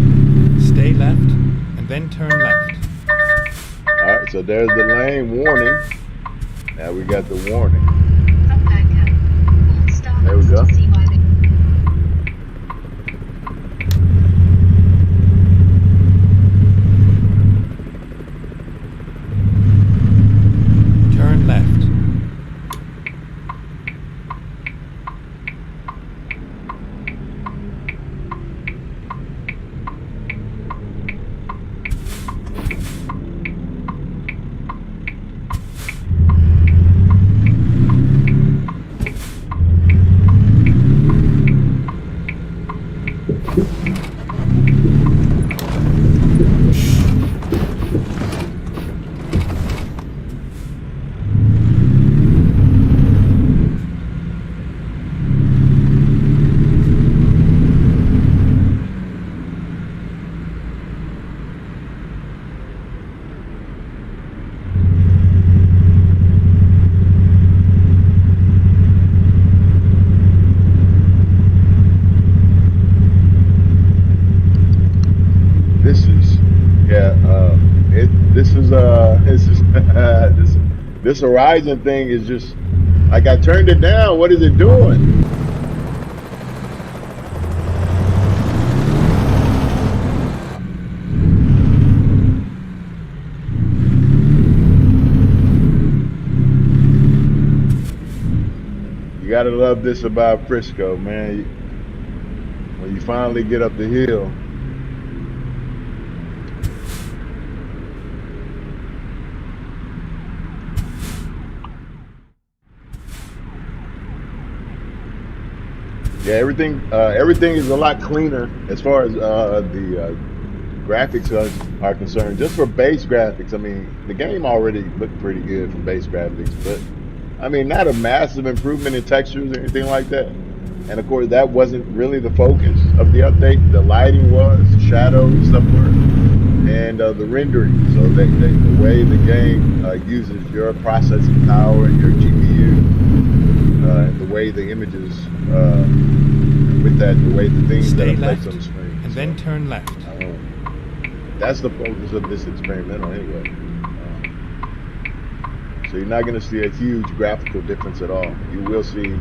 Stay left and then turn left. All right, so there's the lane warning. Now we got the warning. There we go. Turn left. This Horizon thing is just like I turned it down. What is it doing? You gotta love this about Frisco, man. When you finally get up the hill. Yeah, everything is a lot cleaner as far as the graphics are concerned. Just for base graphics, I mean, the game already looked pretty good from base graphics, but I mean, not a massive improvement in textures or anything like that. And of course, that wasn't really the focus of the update. The lighting was, the shadows, stuff were, and the rendering. So the way the game uses your processing power and your GPU, and the way the images, with that, the way the things Stay that are left placed on the screen. and then turn left. That's the focus of this experimental anyway. So you're not going to see a huge graphical difference at all. You will see.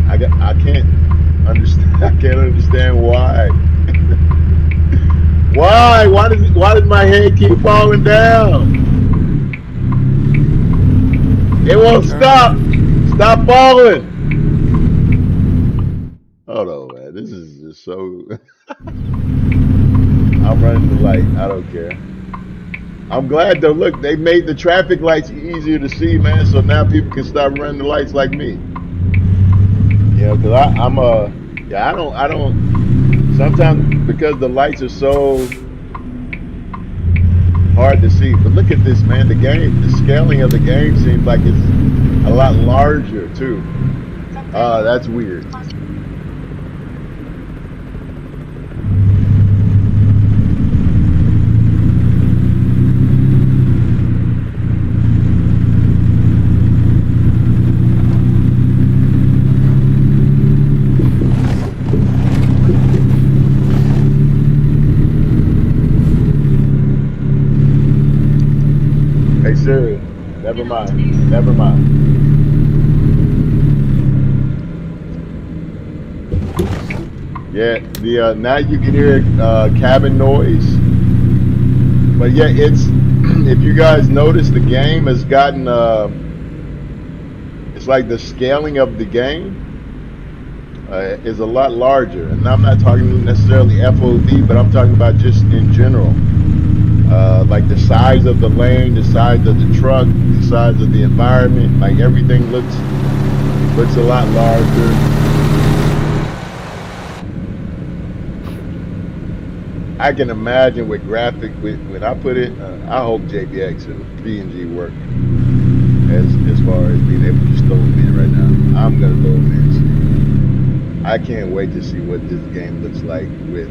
I can't understand. I can't understand why. Why? Why does my head keep falling down? It won't stop. Stop falling. Hold on, man. This is just so. I'm running the light. I don't care. I'm glad though. Look, they made the traffic lights easier to see, man. So now people can start running the lights like me. You know, because I don't. Sometimes because the lights are so hard to see. But look at this, man. The scaling of the game seems like it's a lot larger too. That's weird. Hey Siri, never mind. Never mind. Yeah, the now you can hear cabin noise. But yeah, it's if you guys notice, the game has gotten it's like the scaling of the game is a lot larger, and I'm not talking necessarily FOV, but I'm talking about just in general. Like the size of the lane, the size of the truck, the size of the environment, like everything looks a lot larger. I can imagine with graphic, when I put it, I hope JPX and PNG work as far as being able to just throw them in right now. I'm gonna throw them in. I can't wait to see what this game looks like with,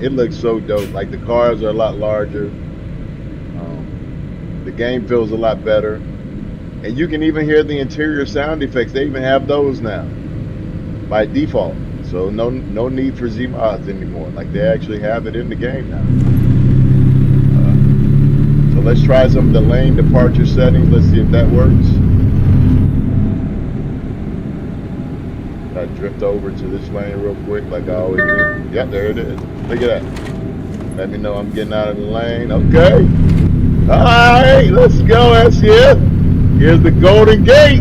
it looks so dope. Like the cars are a lot larger. The game feels a lot better. And you can even hear the interior sound effects. They even have those now by default. So no need for Z-mods anymore. Like they actually have it in the game now. So let's try some of the lane departure settings. Let's see if that works. I drift over to this lane real quick like I always do. Yep, there it is. Look at that. Let me know I'm getting out of the lane. Okay. Alright, let's go, SCF. Here's the Golden Gate.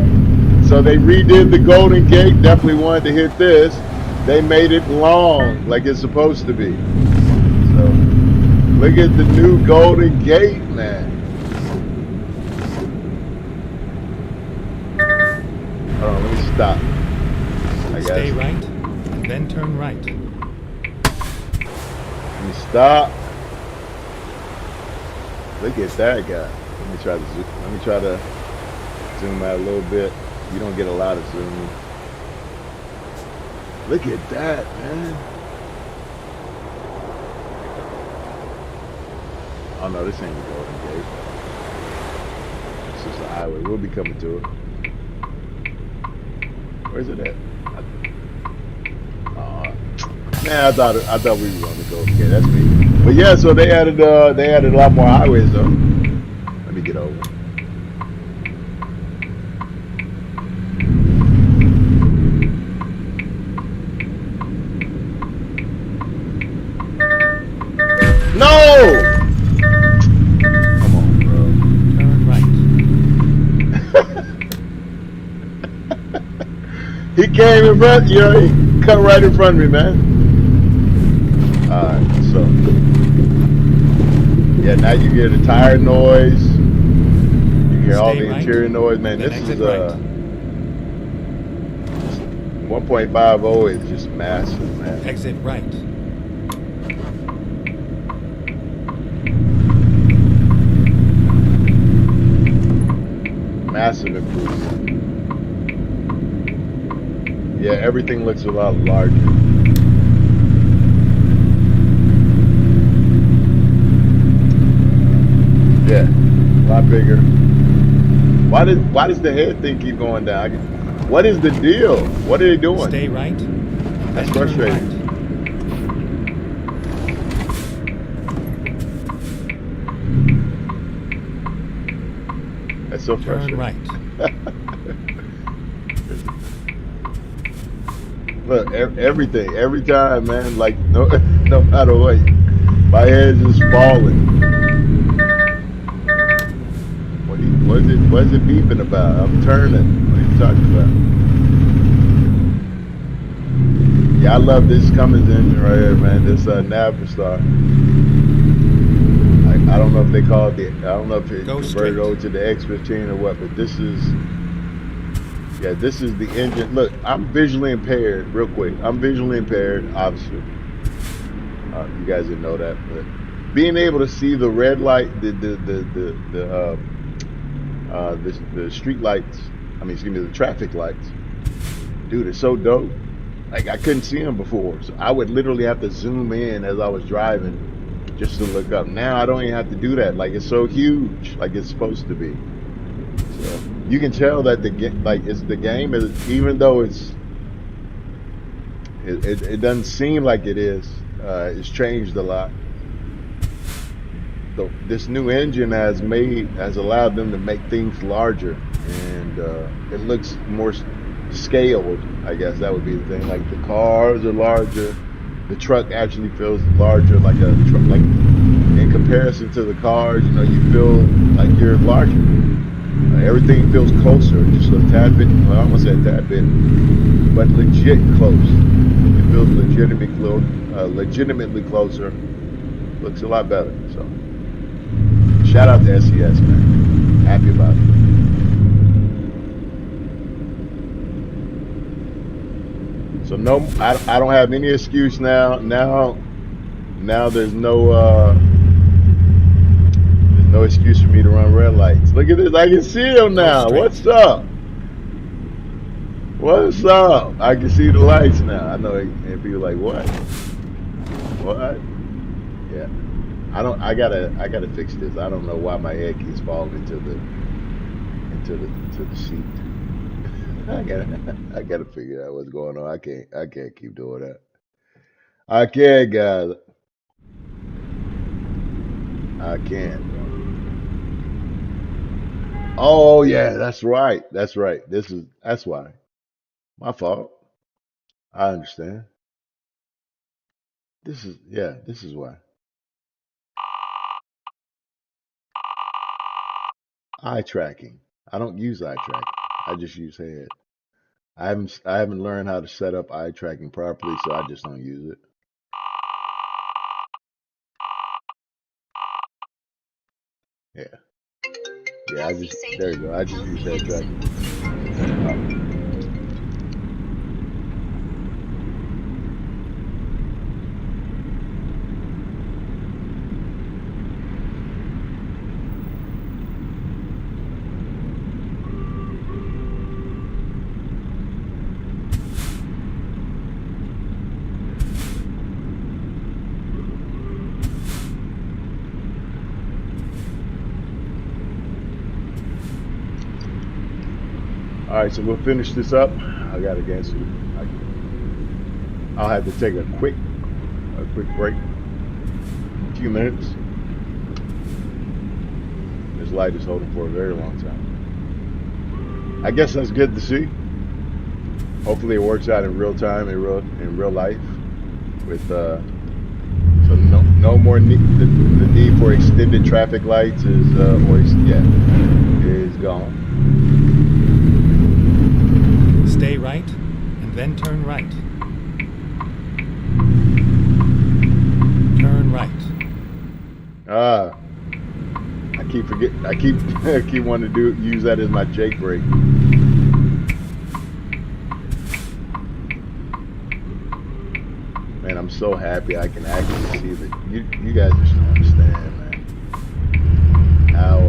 So they redid the Golden Gate. Definitely wanted to hit this. They made it long, like it's supposed to be. So, look at the new Golden Gate, man. Hold on, let me stop. Stay right, and then turn right. Let me stop. Look at that guy. Let me try to zoom out a little bit. You don't get a lot of zoom. Look at that, man. Oh no, this ain't the Golden Gate. It's just a highway. We'll be coming to it. Where's it at? Man, I thought we were on the Golden Gate. That's me. But yeah, so they added a lot more highways though. Let me get over. No! Come on, bro. Turn right. He came in front, you know, he cut right in front of me, man. Alright, so. Yeah, now you hear the tire noise. You hear all the interior noise, man. This is 1.50 is just massive, man. Exit right. Massive improvement. Yeah, everything looks a lot larger. Yeah, a lot bigger. Why does the head thing keep going down? What is the deal? What are they doing? Stay right. That's frustrating. Right. That's so frustrating. Turn right. Look, everything, every time, man. Like no matter what, my head's just falling. What is it beeping about? I'm turning. What are you talking about? Yeah, I love this Cummins engine right here, man. This Navistar. I don't know if they call it I don't know if it converted over to the X15 or what, but this is. Yeah, this is the engine. Look, I'm visually impaired. Real quick, I'm visually impaired. Obviously, you guys didn't know that, but being able to see the red light, the street lights. I mean, excuse me, the traffic lights. Dude, it's so dope. Like I couldn't see them before, so I would literally have to zoom in as I was driving just to look up. Now I don't even have to do that. Like it's so huge, like it's supposed to be. So you can tell that the game, even though it doesn't seem like it is. It's changed a lot. This new engine has allowed them to make things larger, and it looks more scaled. I guess that would be the thing. Like the cars are larger. The truck actually feels larger, like a truck. Like in comparison to the cars, you know, you feel like you're larger. Everything feels closer, just a tad bit. Well, I almost said a tad bit, but legit close. It feels legitimately closer. Looks a lot better. So shout out to SES, man. Happy about it. So no, I don't have any excuse now. Now there's no excuse for me to run red lights. Look at this. I can see them now. What's up? What's up? I can see the lights now. I know, and people are like, what? What? Yeah. I gotta fix this. I don't know why my head keeps falling into the seat. I gotta figure out what's going on. I can't keep doing that. I can't, guys. I can't. Oh yeah, that's right. That's right. That's why. My fault. I understand. This is why. Eye tracking. I don't use eye tracking. I just use head. I haven't learned how to set up eye tracking properly, so I just don't use it. Yeah. Yeah, there you go. I just use head tracking. All right, so we'll finish this up. I gotta get to. I'll have to take a quick break. A few minutes. This light is holding for a very long time. I guess that's good to see. Hopefully, it works out in real time, in real life. With so no more need. The need for extended traffic lights is is gone. Stay right, and then turn right. Turn right. I keep forgetting. I keep wanting to use that as my Jake brake. Man, I'm so happy I can actually see that. You guys just don't understand, man. How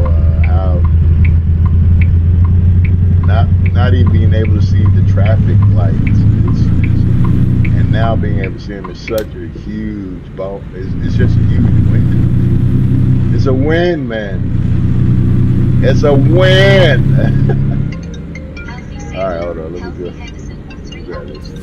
not even being able to see the traffic lights and now being able to see them is such a huge bump. It's just a huge win. It's a win, man. It's a win. All right, hold on. Let me grab this.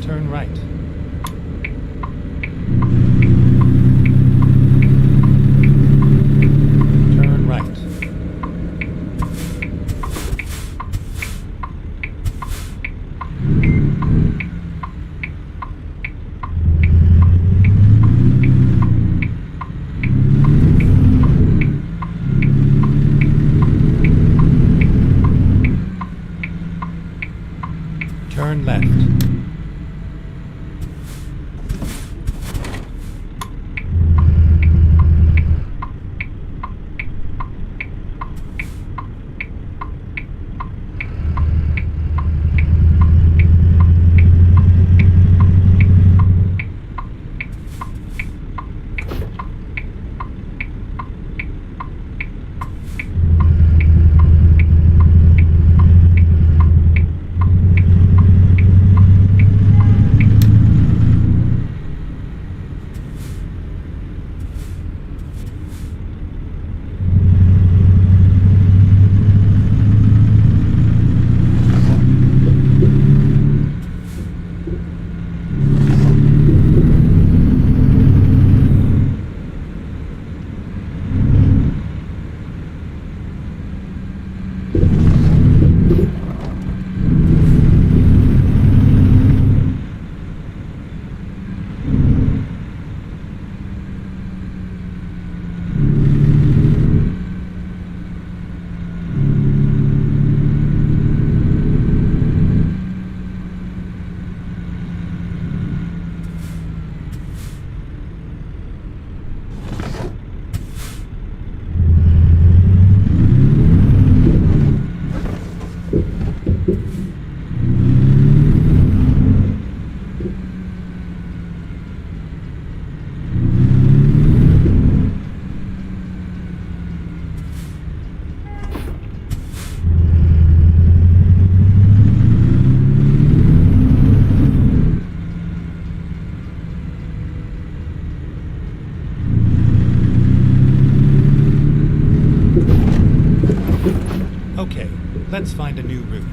turn right. Turn right. Turn left. Let's find a new route.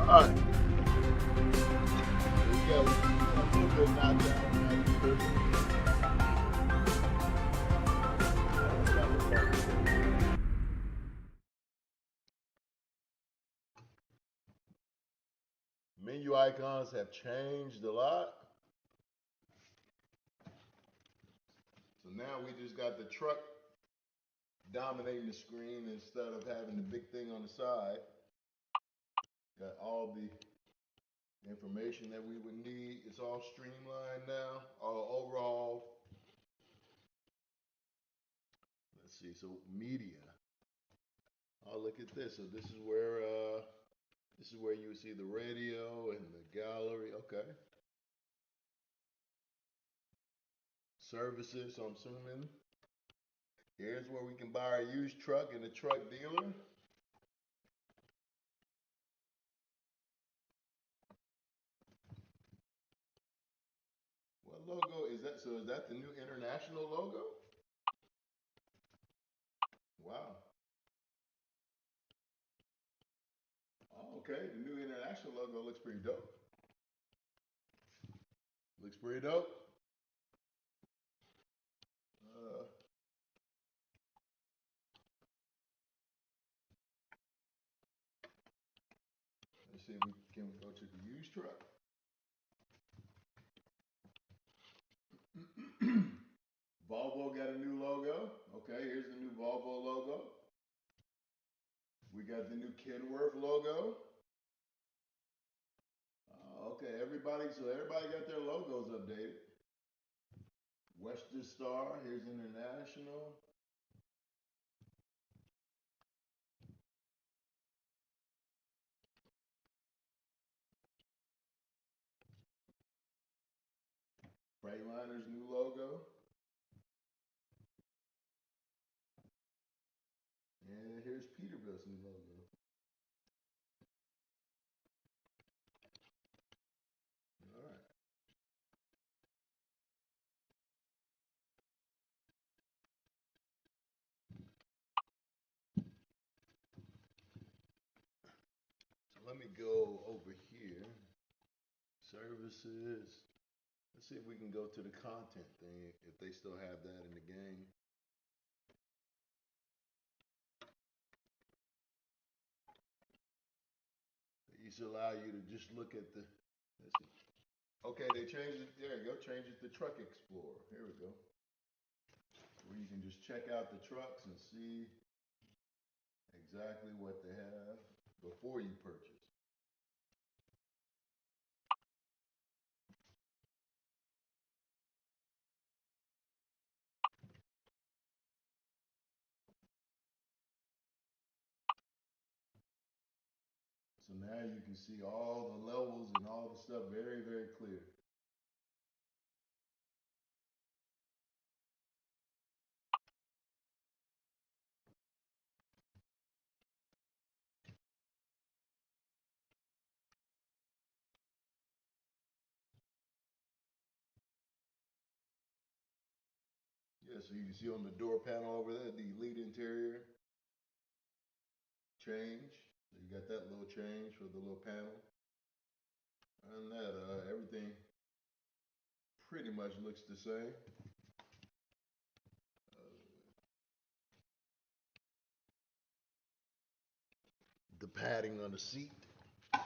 Alright. We got a little bit knocked out. Menu icons have changed a lot. So now we just got the truck dominating the screen instead of having the big thing on the side. Got all the information that we would need. It's all streamlined now. All overall. Let's see. So media. Oh, look at this. So this is where you would see the radio and the gallery. Okay. Services. So I'm assuming here's where we can buy a used truck in the truck dealer. What logo is that? So is that the new international logo? Wow. Oh, okay, the new international logo looks pretty dope. Looks pretty dope. Let's see if we go to the used truck. Volvo got a new logo. Okay, here's the new Volvo logo. We got the new Kenworth logo. Okay, everybody got their logos updated. Western Star, here's international. Freightliner's new logo. And here's Peterbilt's new logo. All right. So let me go over here. Services. Let's see if we can go to the content thing, if they still have that in the game. It used to allow you to just look at the, let's see. Okay, they changed it, there you go, changed it to Truck Explorer. Here we go. Where you can just check out the trucks and see exactly what they have before you purchase. So now you can see all the levels and all the stuff very, very clear. Yeah, so you can see on the door panel over there, the elite interior change. So you got that little change for the little panel. And that, everything pretty much looks the same. The padding on the seat. Now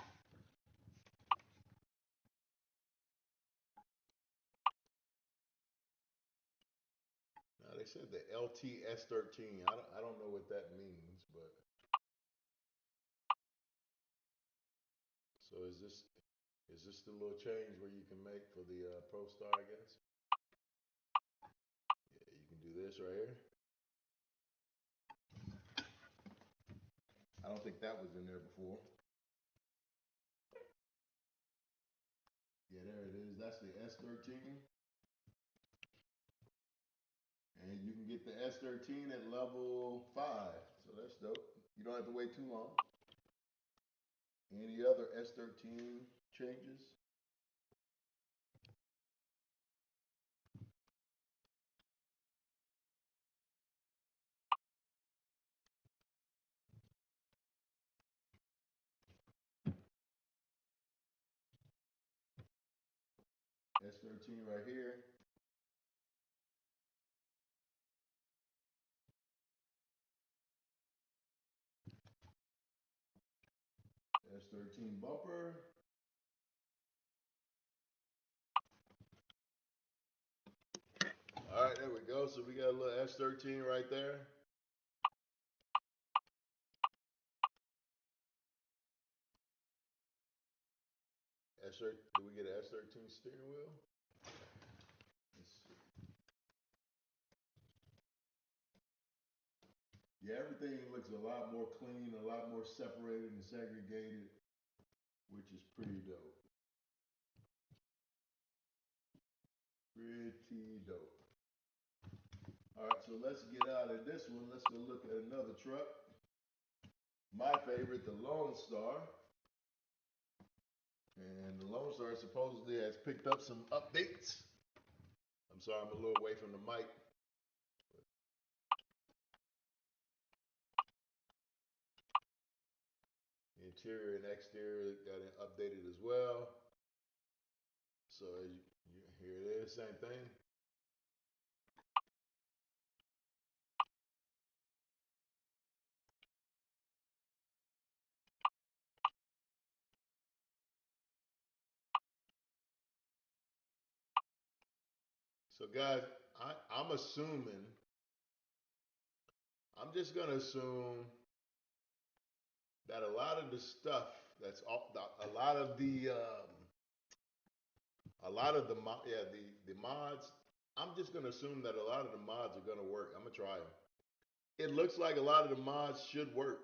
they said the LT S13. I don't know what that means, but so is this the little change where you can make for the Pro Star, I guess? Yeah, you can do this right here. I don't think that was in there before. Yeah, there it is. That's the S13. And you can get the S13 at level 5. So that's dope. You don't have to wait too long. Any other S13 changes? S13 right here. S13 bumper. All right, there we go. So we got a little S13 right there. Do we get an S13 steering wheel? Let's see. Yeah, everything looks a lot more clean, a lot more separated and segregated, which is pretty dope. Pretty dope. All right, so let's get out of this one. Let's go look at another truck. My favorite, the Lonestar. And the Lonestar supposedly has picked up some updates. I'm sorry, I'm a little away from the mic. The interior and exterior got updated as well. So as here it is, same thing. So guys, I'm assuming, I'm just gonna assume that a lot of the stuff that's off, a lot of the mods. I'm just gonna assume that a lot of the mods are gonna work. I'm gonna try them. It looks like a lot of the mods should work.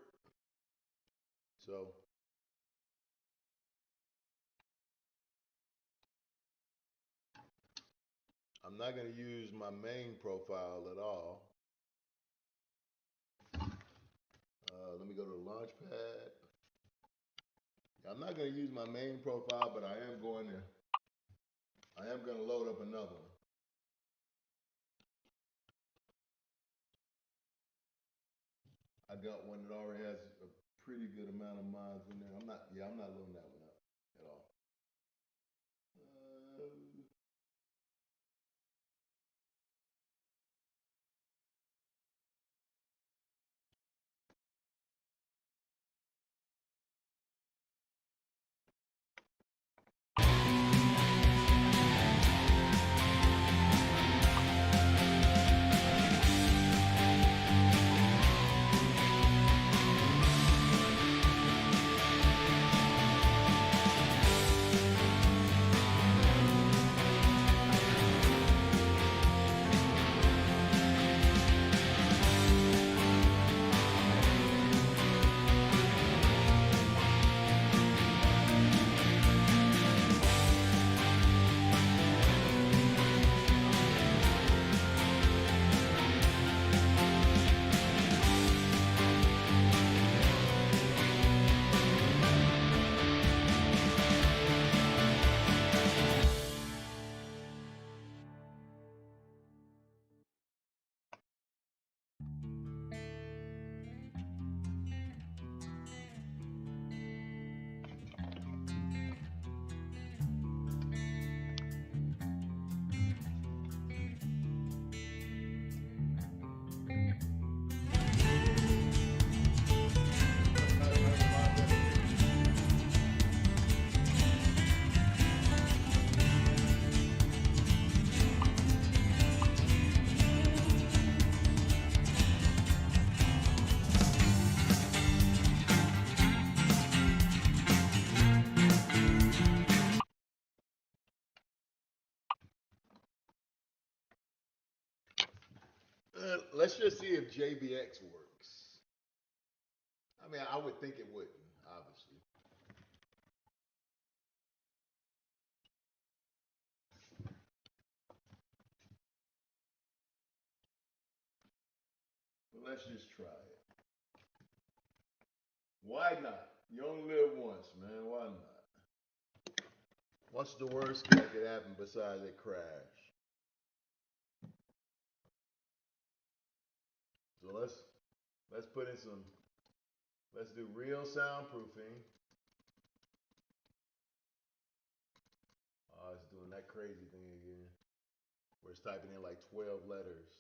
So I'm not gonna use my main profile at all. Let me go to the Launchpad. I'm not gonna use my main profile, but I am gonna load up another one. I got one that already has a pretty good amount of mods in there. I'm not loading that one up at all. Let's just see if JBX works. I mean, I would think it wouldn't, obviously. But let's just try it. Why not? You only live once, man. Why not? What's the worst that could happen besides it crash? So let's put in some. Let's do real soundproofing. Oh, it's doing that crazy thing again. Where it's typing in like 12 letters.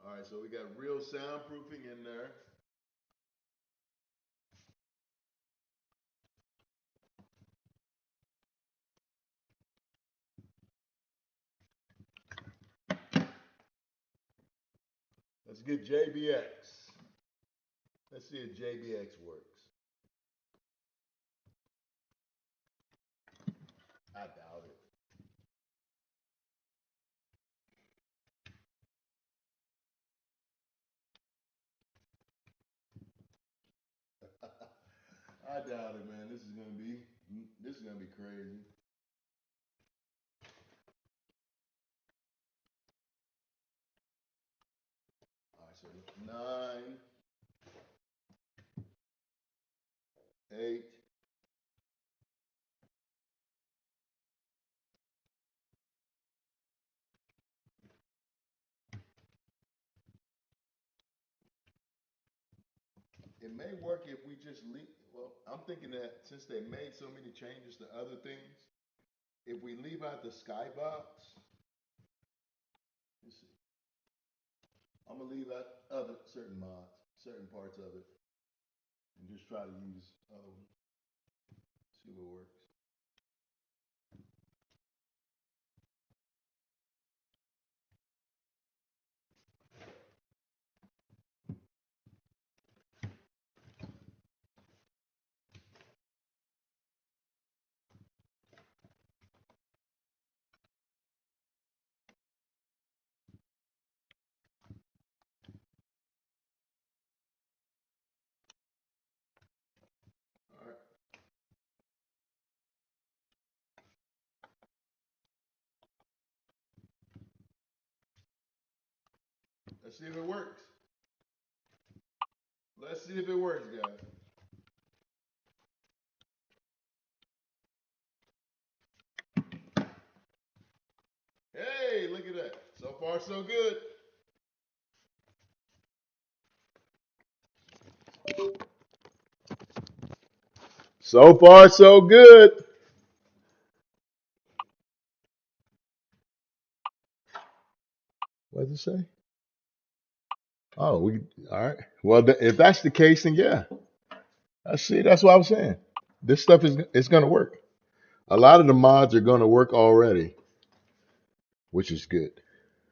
All right, so we got real soundproofing in there. Let's get JBX. Let's see if JBX works. I doubt it. I doubt it, man. This is gonna be crazy. All right, so 9, 8. It may work if we just leave. Well, I'm thinking that since they made so many changes to other things, if we leave out the skybox, let's see. I'm gonna leave out other certain mods, certain parts of it, and just try to use other ones. See what works. All right. Let's see if it works. Let's see if it works, guys. Hey, look at that. So far, so good. So far, so good. What does it say? Oh, we all right. Well, if that's the case, then yeah. I see. That's what I was saying. This stuff is going to work. A lot of the mods are going to work already, which is good.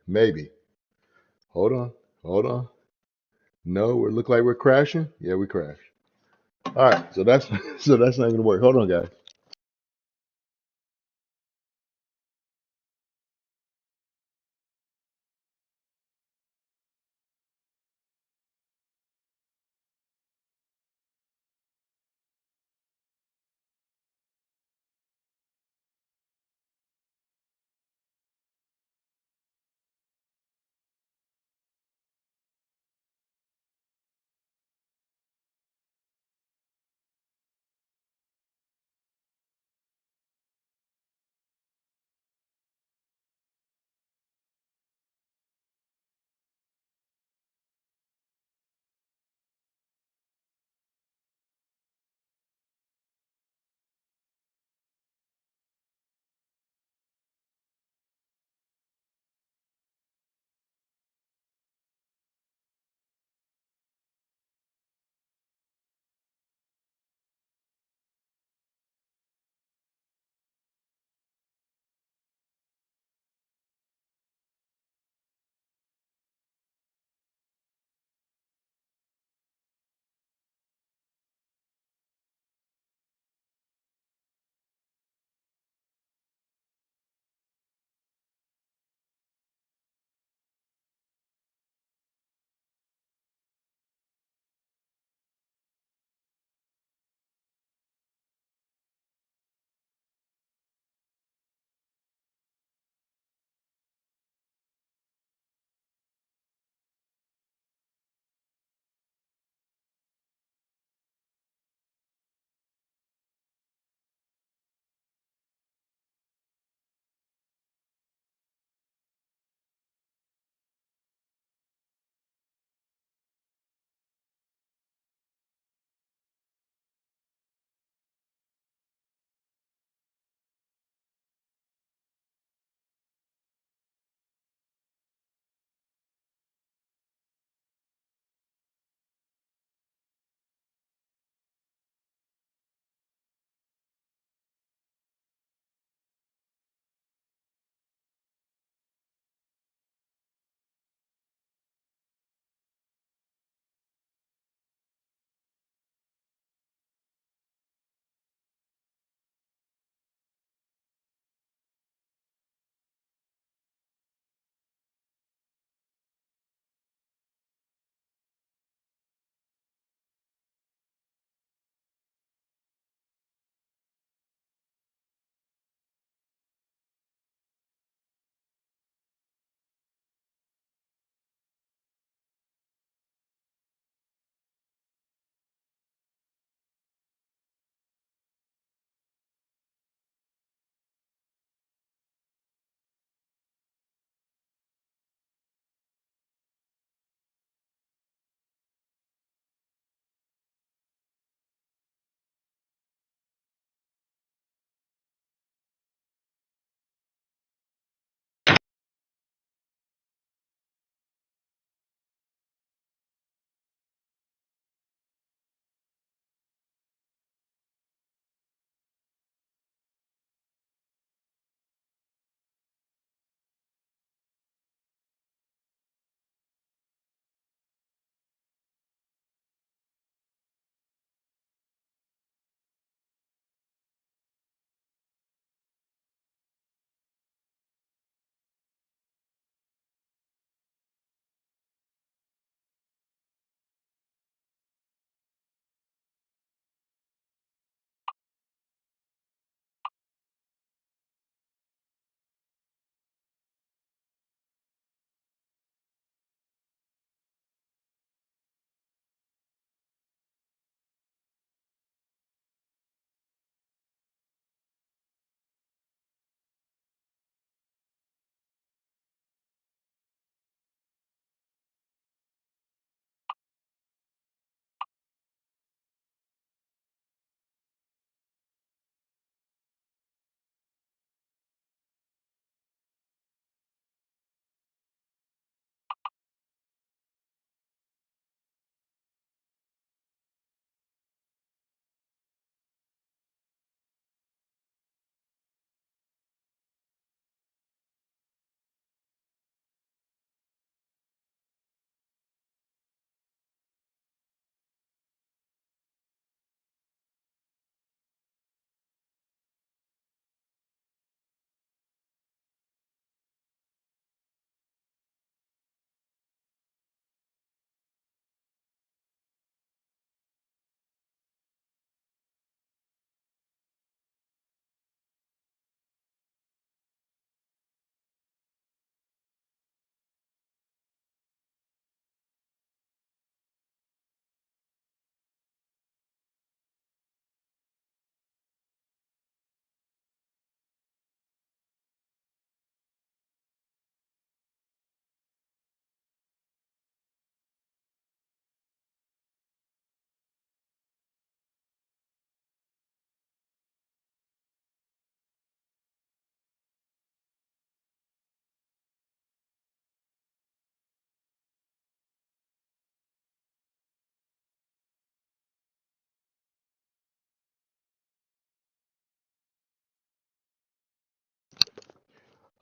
Maybe. Hold on. Hold on. No, it look like we're crashing. Yeah, we crashed. All right. So that's so that's not going to work. Hold on, guys.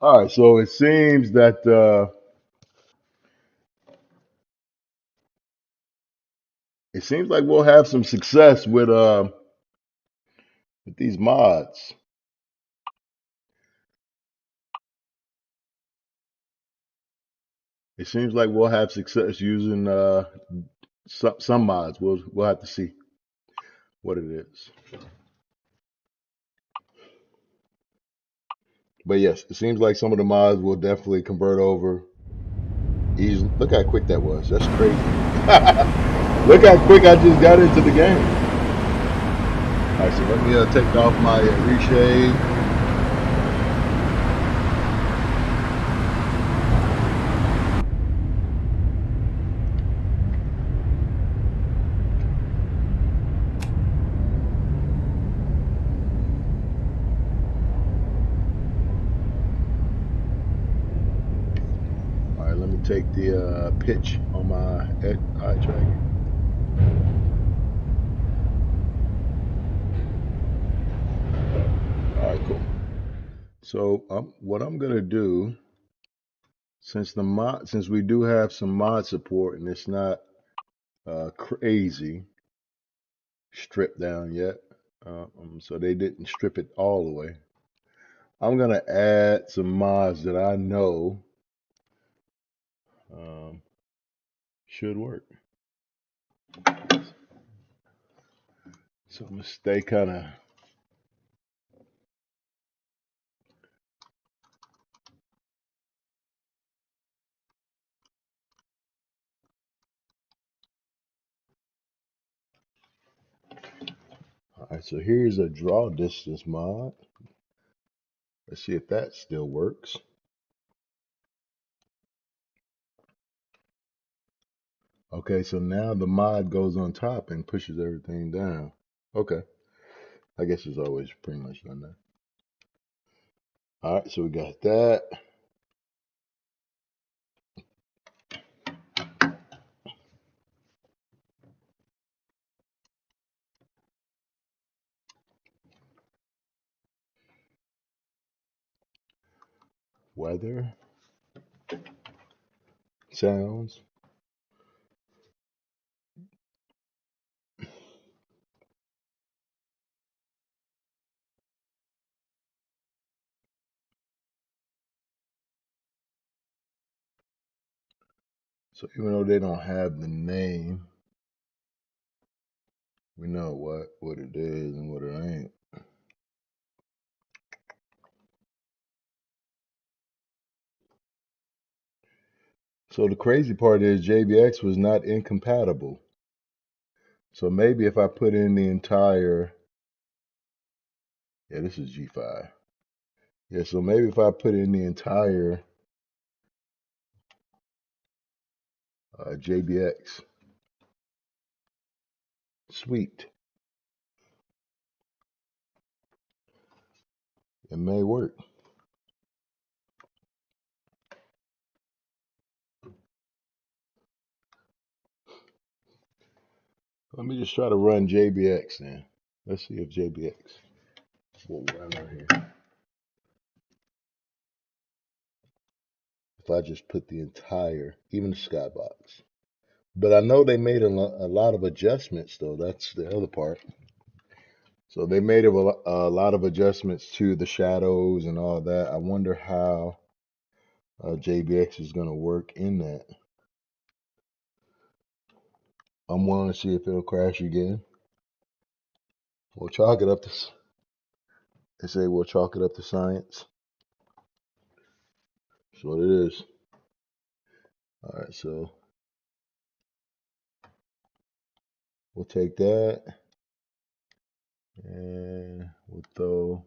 All right, so it seems that it seems like we'll have some success with these mods. It seems like we'll have success using some mods. We'll have to see what it is. But yes, it seems like some of the mods will definitely convert over easily. Look how quick that was. That's crazy. Look how quick I just got into the game. All right, so let me take off my reshade. All right, let me take the pitch on my eye tracker. All right, cool. So what I'm gonna do, since we do have some mod support and it's not crazy stripped down yet, so they didn't strip it all the way. I'm gonna add some mods that I know um, should work. So I'm gonna stay kind of. All right, so here's a draw distance mod. Let's see if that still works. Okay, so now the mod goes on top and pushes everything down. Okay, I guess it's always pretty much done that. All right, so we got that. Weather, sounds. So even though they don't have the name, we know what it is and what it ain't. So the crazy part is JBX was not incompatible. So maybe if I put in the entire, yeah, this is G5. Yeah, so maybe if I put in the entire JBX suite, it may work. Let me just try to run JBX then. Let's see if JBX will run right here. If I just put the entire, even the skybox. But I know they made a lot of adjustments though. That's the other part. So they made a lot of adjustments to the shadows and all that. I wonder how JBX is going to work in that. I'm willing to see if it'll crash again. We'll chalk it up to. They say we'll chalk it up to science. That's what it is. All right, so we'll take that and we'll throw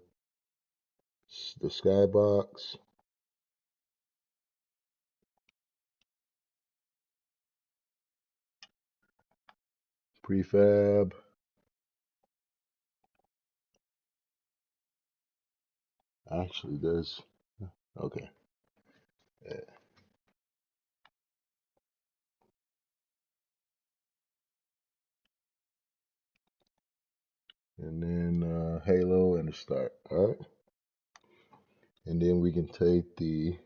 the skybox. Prefab. Actually, there's okay. Yeah. And then Halo and the start. All right. And then we can take the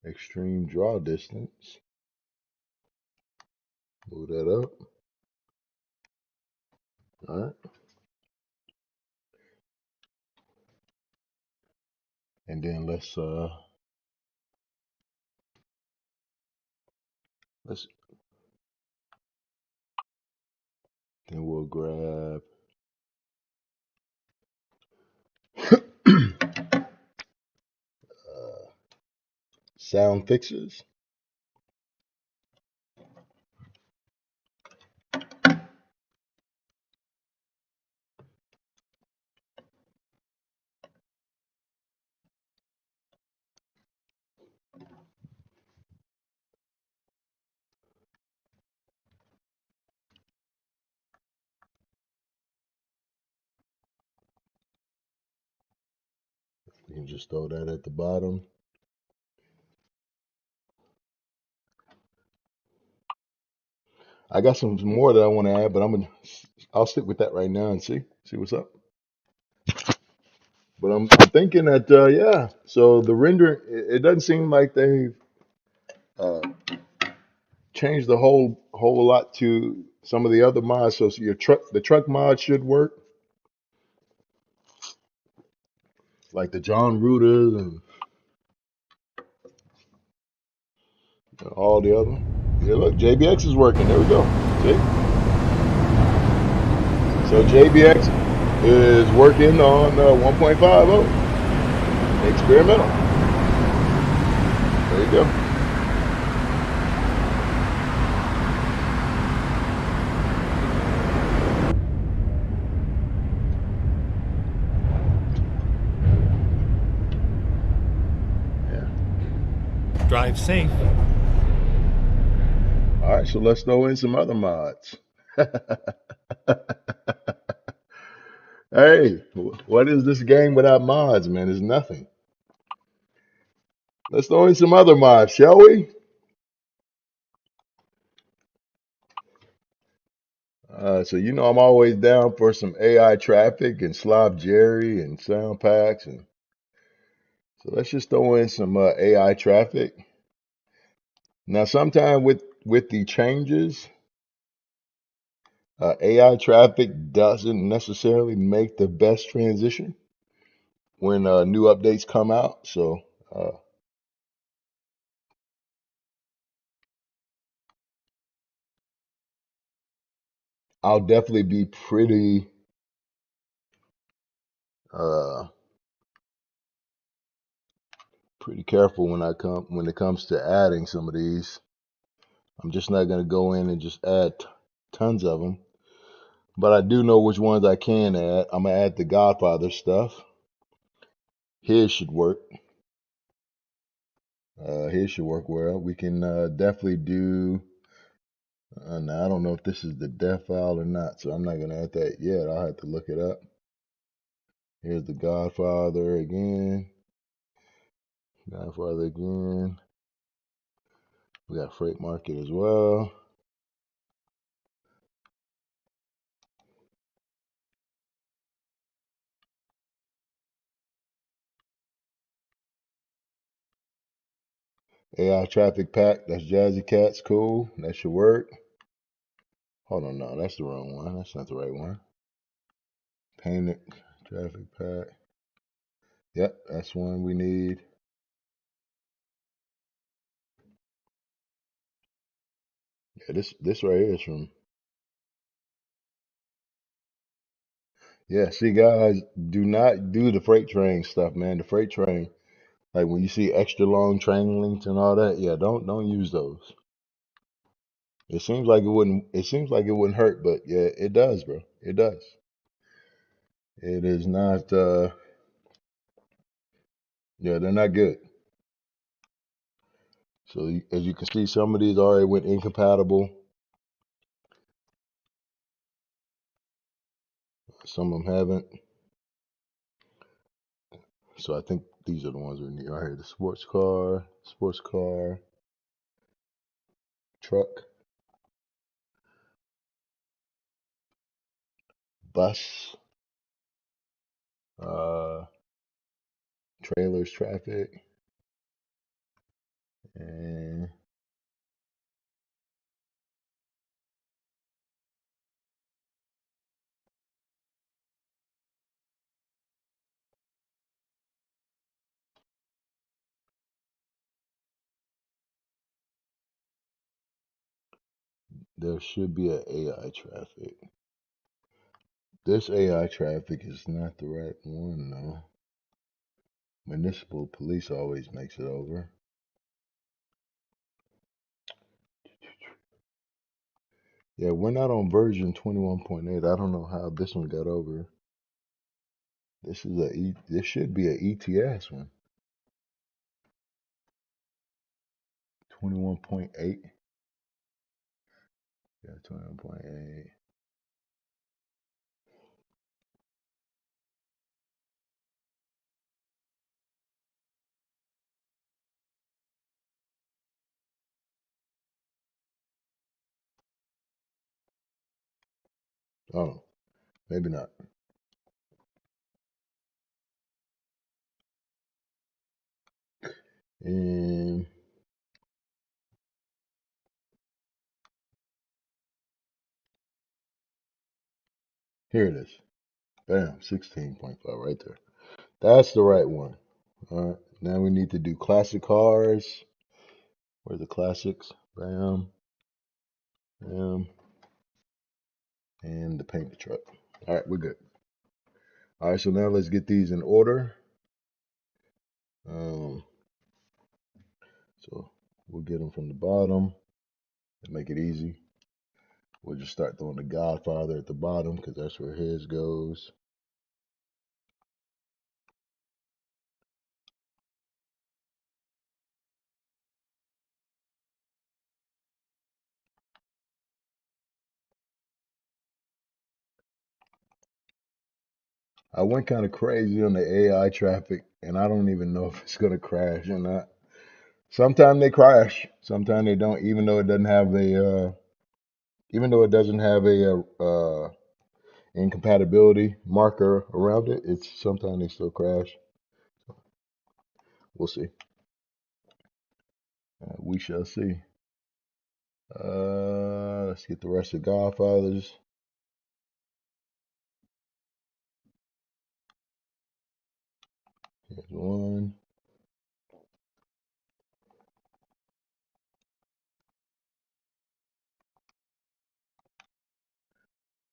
extreme draw distance, move that up. All right. And then let's then we'll grab sound fixes. We can just throw that at the bottom. I got some more that I want to add, but I'll stick with that right now and see what's up. But I'm thinking that yeah. So the render, it doesn't seem like they've uh, changed the whole lot to some of the other mods. So the truck mod should work, like the John Rooters and all the other. Yeah, look, JBX is working. There we go. See? So JBX is working on 1.50 experimental. There you go. Yeah. Drive safe. All right, so let's throw in some other mods. Hey, what is this game without mods, man? It's nothing. Let's throw in some other mods, shall we? So you know I'm always down for some AI traffic and Slob Jerry and sound packs, and so let's just throw in some AI traffic. Now, sometime with the changes, AI traffic doesn't necessarily make the best transition when new updates come out. So I'll definitely be uh, pretty careful when it comes to adding some of these. I'm just not going to go in and just add tons of them, but I do know which ones I can add. I'm gonna add the Godfather stuff. His should work. His should work well. We can definitely do. Now I don't know if this is the dev file or not, so I'm not gonna add that yet. I'll have to look it up. Here's the Godfather again. Godfather again. We got Freight Market as well. AI Traffic Pack. That's Jazzy Cats. Cool. That should work. Hold on, no, that's the wrong one. That's not the right one. Panic Traffic Pack. Yep, that's one we need. Yeah, this right here is from. Yeah, see, guys, do not do the freight train stuff, man. The freight train, like when you see extra long train links and all that, yeah, don't use those. It seems like it wouldn't. It seems like it wouldn't hurt, but yeah, it does, bro. It does. It is not. Yeah, they're not good. So as you can see, some of these already went incompatible. Some of them haven't. So I think these are the ones we need right here: the sports car, truck, bus, trailers traffic. And there should be an AI traffic. This AI traffic is not the right one though. Municipal police always makes it over. Yeah, we're not on version 21.8. I don't know how this one got over. This should be a ETS one. 21.8. Yeah, 21.8. Oh, maybe not. And here it is. Bam, 16.5 right there. That's the right one. All right, now we need to do classic cars. Where are the classics? Bam, bam, and the painted truck. All right, we're good. All right, so now let's get these in order. So we'll get them from the bottom and make it easy. We'll just start throwing the Godfather at the bottom because that's where his goes. I went kind of crazy on the AI traffic, and I don't even know if it's gonna crash or not. Sometimes they crash, sometimes they don't. Even though it doesn't have a incompatibility marker around it, it's sometimes they still crash. We'll see. We shall see. Let's get the rest of Godfathers. Here's one.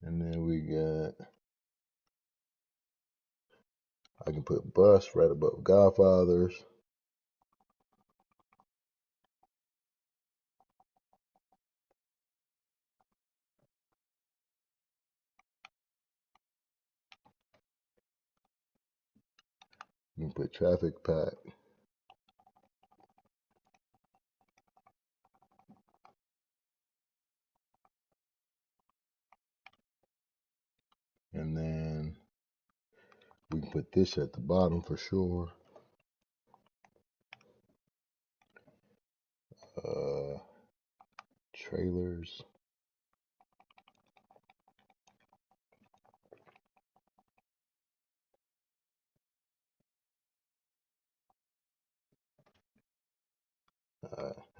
And then we got, I can put Bus right above Godfathers. You can put Traffic Pack. And then we can put this at the bottom for sure. Trailers.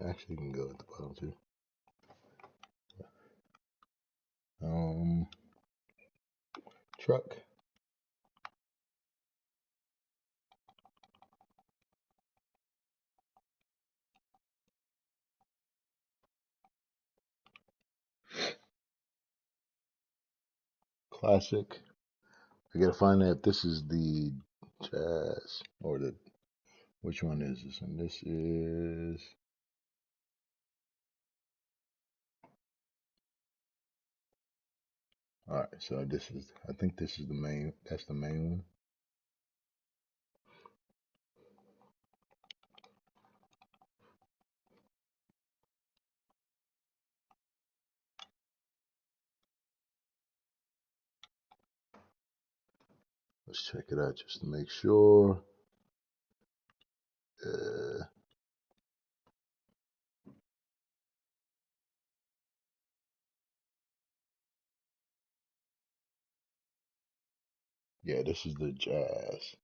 Actually, you can go at the bottom too. Truck. Classic. I gotta find out if this is the Jazz or the, which one is this? And this is, all right. So this is, I think this is the main. That's the main one. Let's check it out just to make sure. Yeah, this is the Jazz.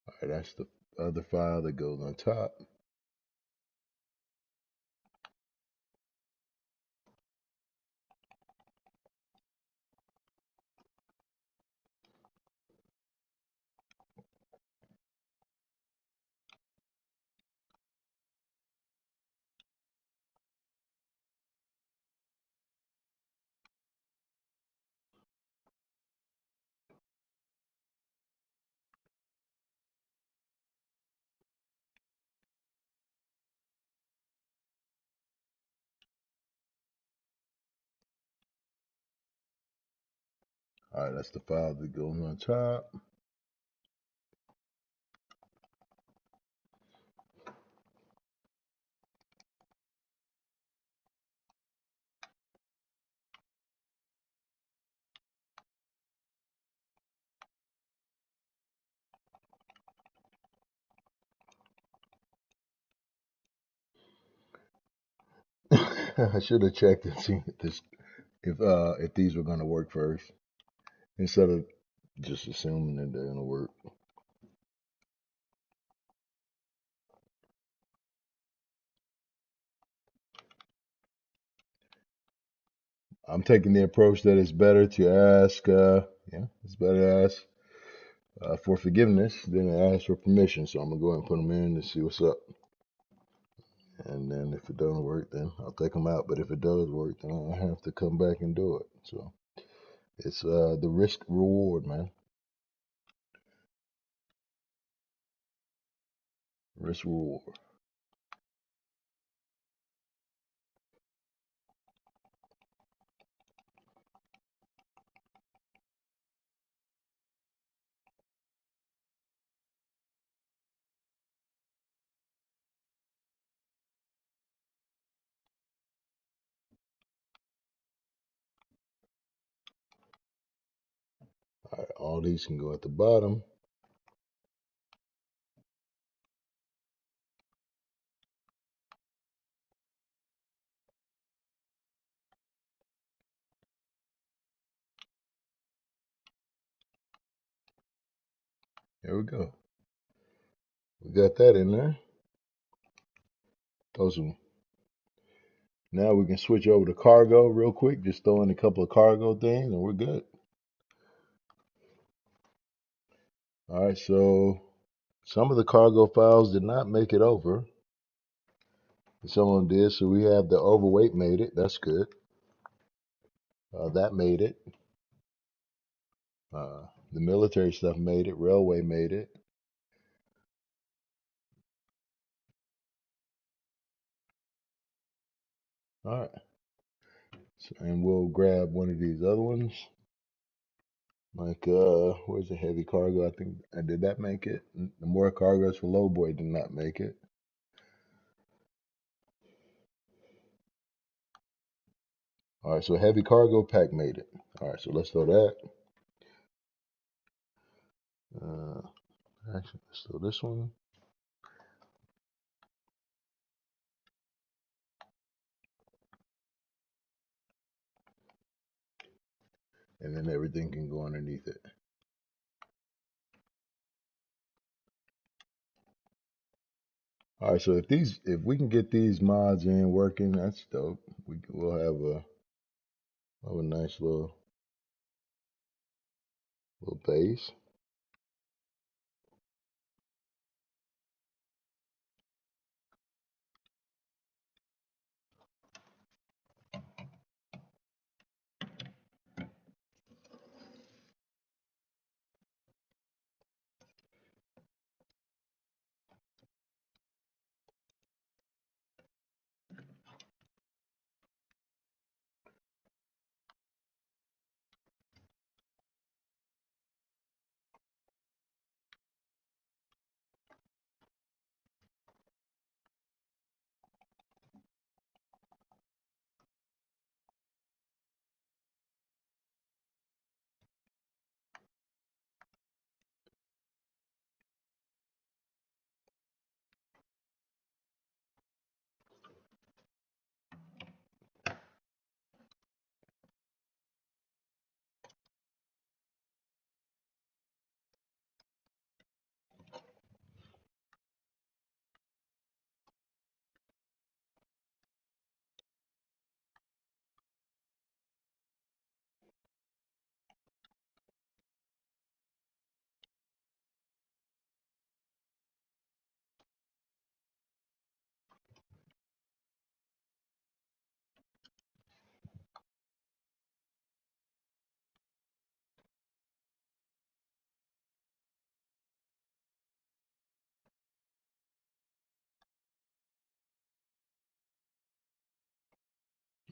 All right, that's the other file that goes on top. All right, that's the file that goes on top. I should have checked and seen if these were gonna work first instead of just assuming that they're gonna work. I'm taking the approach that it's better to ask, it's better to ask for forgiveness than to ask for permission. So I'm gonna go ahead and put them in and see what's up. And then if it doesn't work, then I'll take them out. But if it does work, then I have to come back and do it. So it's the risk reward, man. Risk reward. All right, all these can go at the bottom. There we go. We got that in there. Those are, now we can switch over to cargo real quick. Just throw in a couple of cargo things and we're good. All right, so some of the cargo files did not make it over. Some of them did, so we have the overweight made it. That's good. That made it. The military stuff made it. Railway made it. All right. So, and we'll grab one of these other ones. Like, where's the heavy cargo? I think, did that make it? The more cargoes for low boy did not make it. All right, so heavy cargo pack made it. All right, so let's throw that. Actually, let's throw this one. And then everything can go underneath it. All right, so if we can get these mods in working, that's dope. We'll have a nice little base.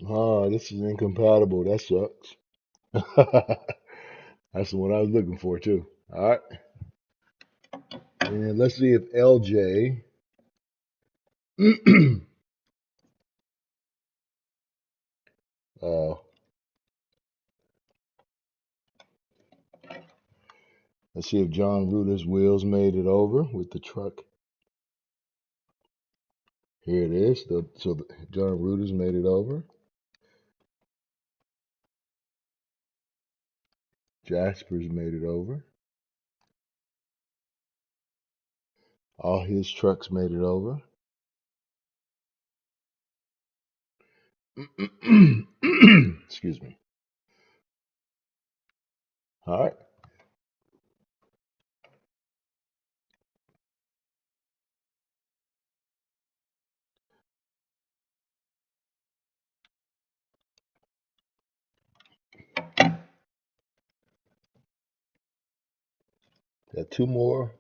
Oh, this is incompatible. That sucks. That's the one I was looking for too. All right. And let's see if LJ uh, let's see if John Rutter's wheels made it over with the truck. Here it is. John Rutter's made it over. Jasper's made it over. All his trucks made it over. Excuse me. All right. Got two more.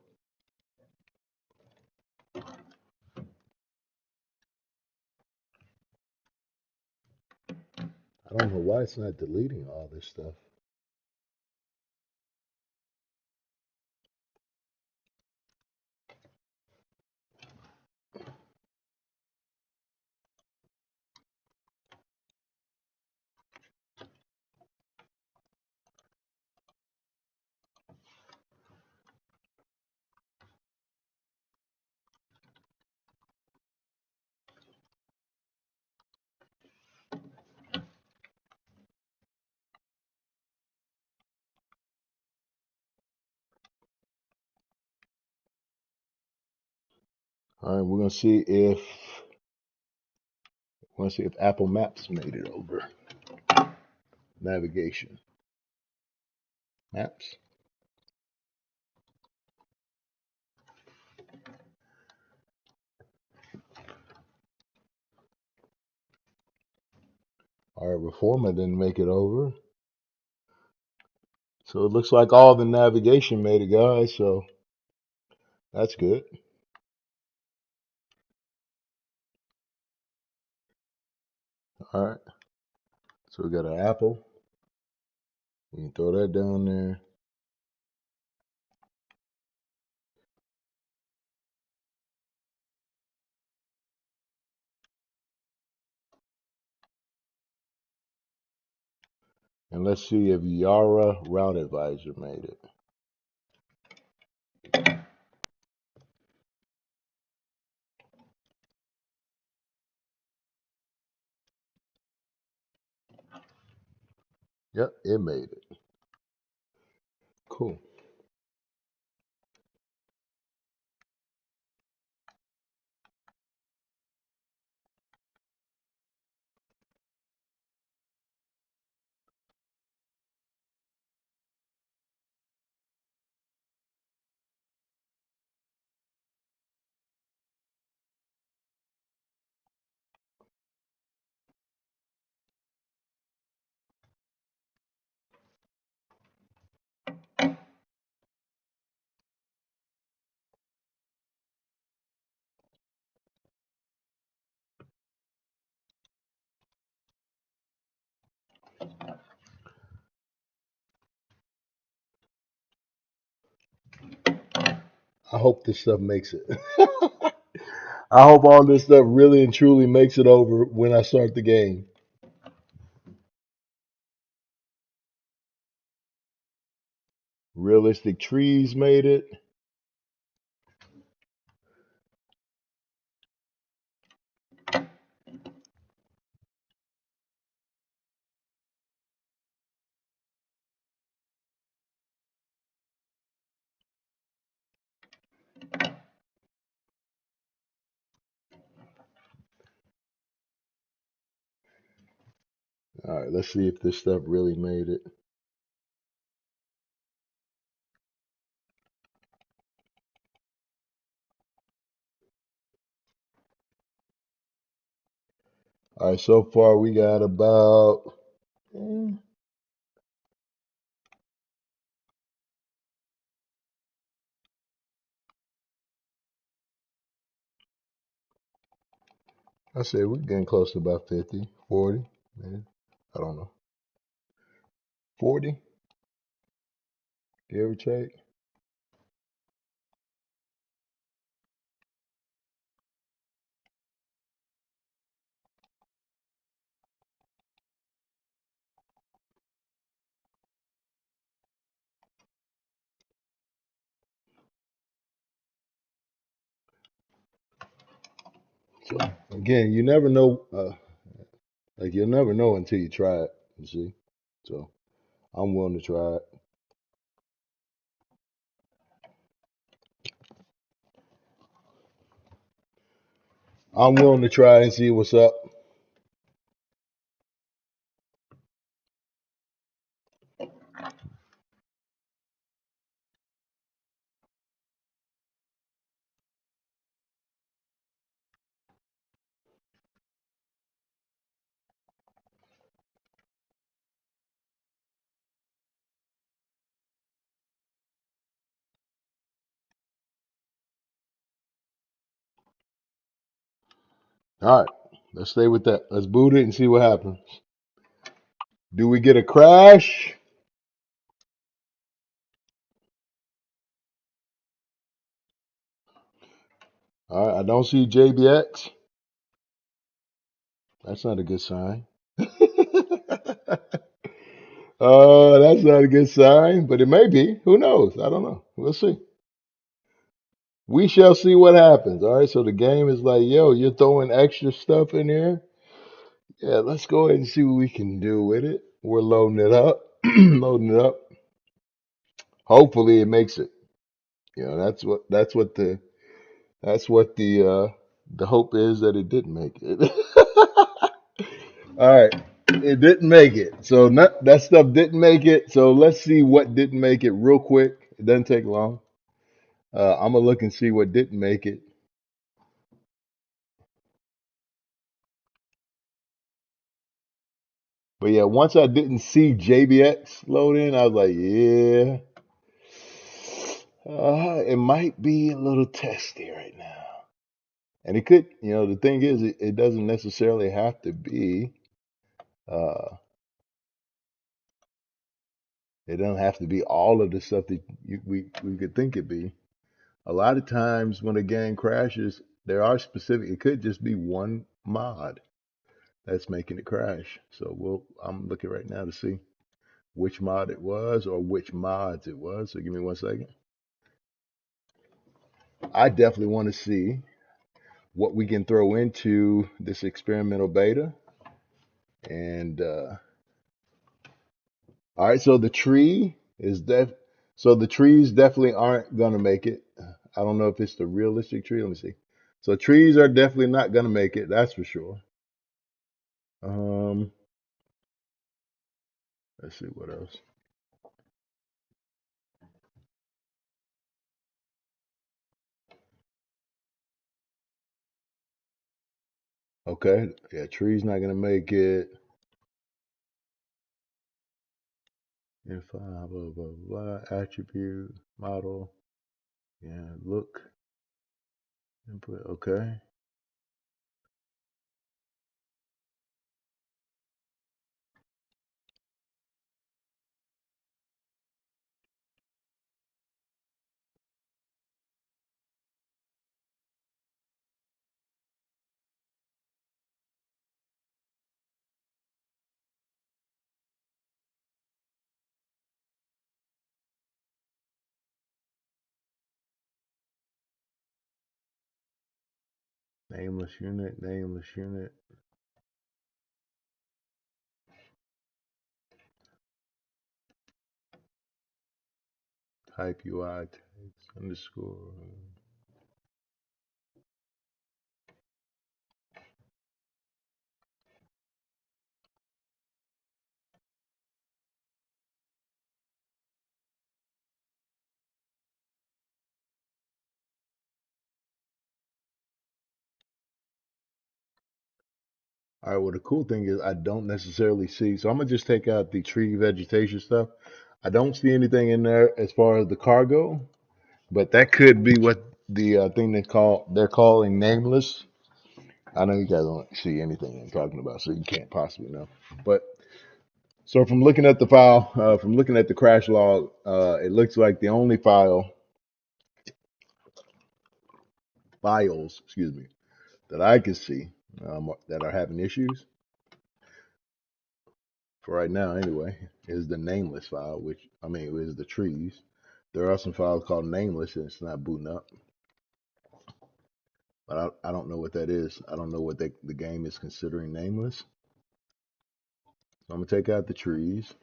I don't know why it's not deleting all this stuff. All right, we're gonna see if Apple Maps made it over. Navigation. Maps. All right, Reformer didn't make it over. So it looks like all the navigation made it, guys. So that's good. All right. So we got an Apple. We can throw that down there. And let's see if Yara Route Advisor made it. Yep, it made it. Cool. I hope this stuff makes it. I hope all this stuff really and truly makes it over when I start the game. Realistic Trees made it. All right, let's see if this stuff really made it. All right, so far we got about I say we're getting close to about 50, 40. Man, I don't know. 40, give or take. So again, you never know. Like you'll never know until you try it. You see. So I'm willing to try it. I'm willing to try it and see what's up. All right, let's stay with that. Let's boot it and see what happens. Do we get a crash? All right, I don't see JBX. That's not a good sign. That's not a good sign, but it may be. Who knows? I don't know. We'll see. We shall see what happens. All right, so the game is like, yo, you're throwing extra stuff in here. Yeah, let's go ahead and see what we can do with it. We're loading it up, loading it up. Hopefully, it makes it. You know, that's what the hope is that it didn't make it. All right, it didn't make it. So that stuff didn't make it. So let's see what didn't make it real quick. It doesn't take long. I'm gonna look and see what didn't make it. But yeah, once I didn't see JBX load in, I was like, yeah, it might be a little testy right now. And it could, the thing is, it doesn't necessarily have to be. Uh, it doesn't have to be all of the stuff that we could think it be. A lot of times when a game crashes, there are specific. It could just be one mod that's making it crash. So I'm looking right now to see which mod it was or which mods it was. So give me 1 second. I definitely want to see what we can throw into this experimental beta. And all right, so the trees definitely aren't gonna make it. I don't know if it's the realistic tree. Let me see. So trees are definitely not gonna make it. That's for sure. Um, let's see what else. Okay, yeah, trees not gonna make it. If blah blah blah blah attribute model, yeah, look input. Okay. Nameless unit, nameless unit. Type UI text underscore. All right, well, the cool thing is I don't necessarily see, so I'm gonna just take out the tree vegetation stuff. I don't see anything in there as far as the cargo, but that could be what the thing they're calling nameless. I know you guys don't see anything I'm talking about, so you can't possibly know. But so from looking at the file, from looking at the crash log, it looks like the only files, excuse me, that I can see that are having issues for right now anyway is the nameless file, which I mean is the trees. There are some files called nameless and it's not booting up, but I don't know what that is. I don't know what the game is considering nameless. So I'm gonna take out the trees.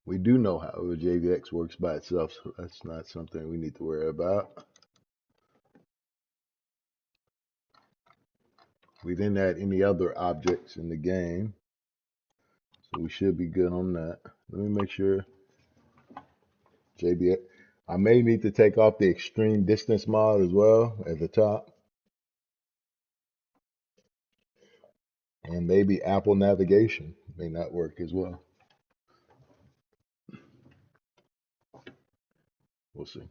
We do know how JVX works by itself, so that's not something we need to worry about. We didn't add any other objects in the game, so we should be good on that. Let me make sure JVX. I may need to take off the extreme distance mod as well at the top. And maybe Apple navigation may not work as well. We'll see.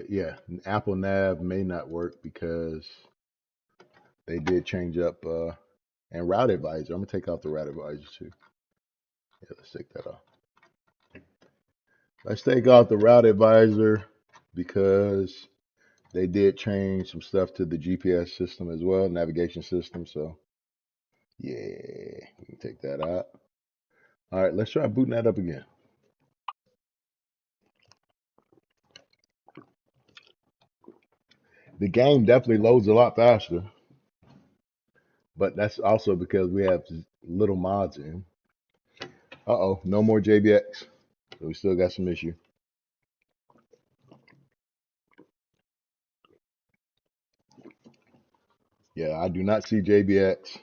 Yeah, Apple Nav may not work because they did change up and Route Advisor. I'm gonna take out the Route Advisor too. Yeah, let's take that off. Let's take out the Route Advisor because they did change some stuff to the GPS system as well, navigation system. So yeah, we can take that out. All right, let's try booting that up again. The game definitely loads a lot faster, but that's also because we have little mods in. Uh-oh, no more JBX. So we still got some issue. Yeah, I do not see JBX.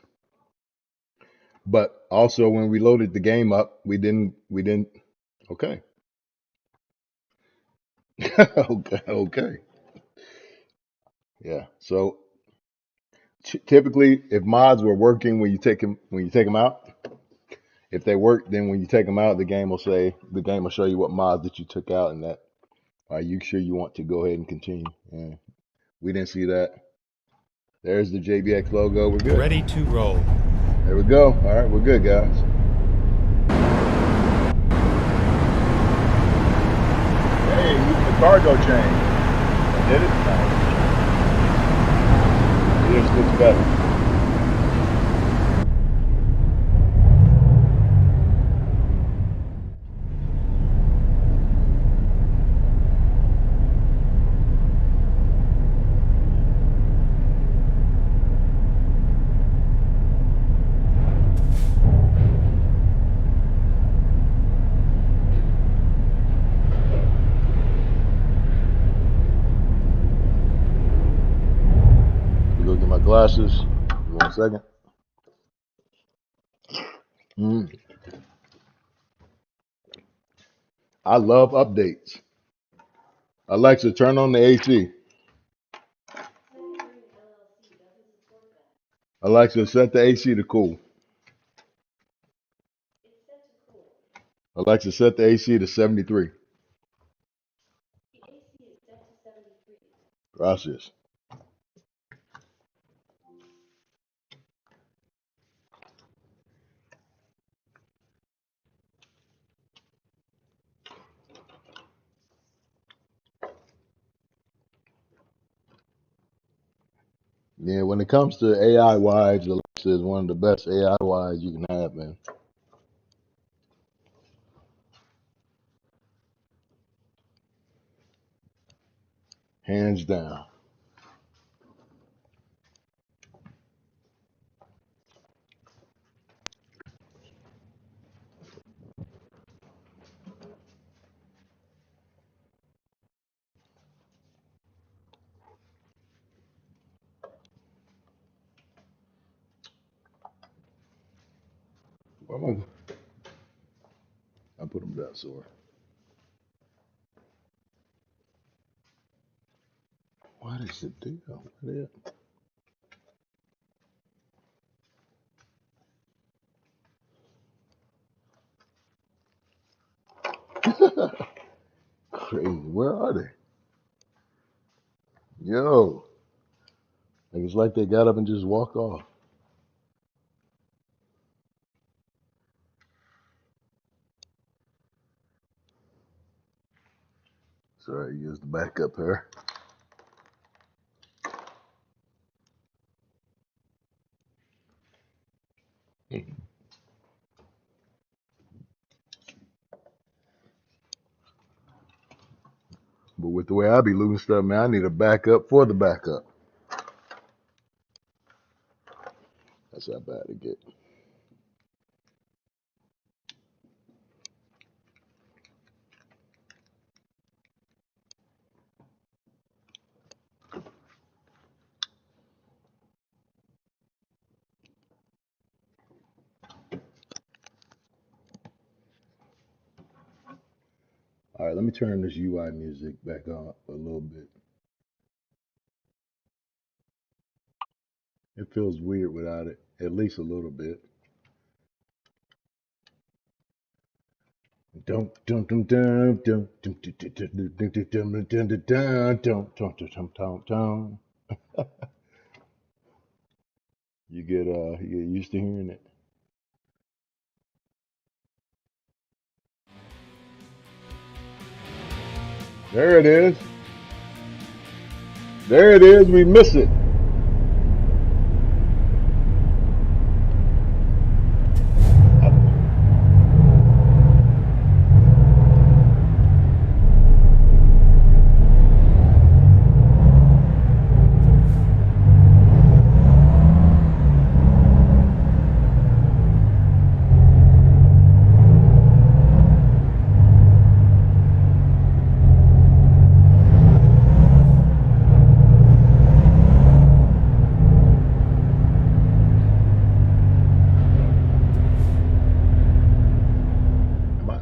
But also when we loaded the game up, we didn't okay. okay. Yeah. So typically if mods were working when you take them out, if they work, then when you take them out, the game will show you what mods that you took out and that are you sure you want to go ahead and continue. And we didn't see that. There's the JBX logo. We're good. Ready to roll. There we go. All right, we're good, guys. Hey, even the cargo change. I did it. Nice. It just looks better. Go get my glasses. Give me 1 second. I love updates. Alexa, turn on the AC. Alexa, set the AC to cool. Alexa, set the AC to 73. Gracias. Yeah, when it comes to AI wise, Alexa is one of the best AI wise you can have, man. Hands down. Where am I put them down somewhere. What is it do? Where they at? Crazy. Where are they? Yo, like it's like they got up and just walked off. Sorry, use the backup here. But with the way I be losing stuff, man, I need a backup for the backup. That's how bad it get. All right, let me turn this UI music back on a little bit. It feels weird without it, at least a little bit. You get used to hearing it. There it is. There it is. We miss it.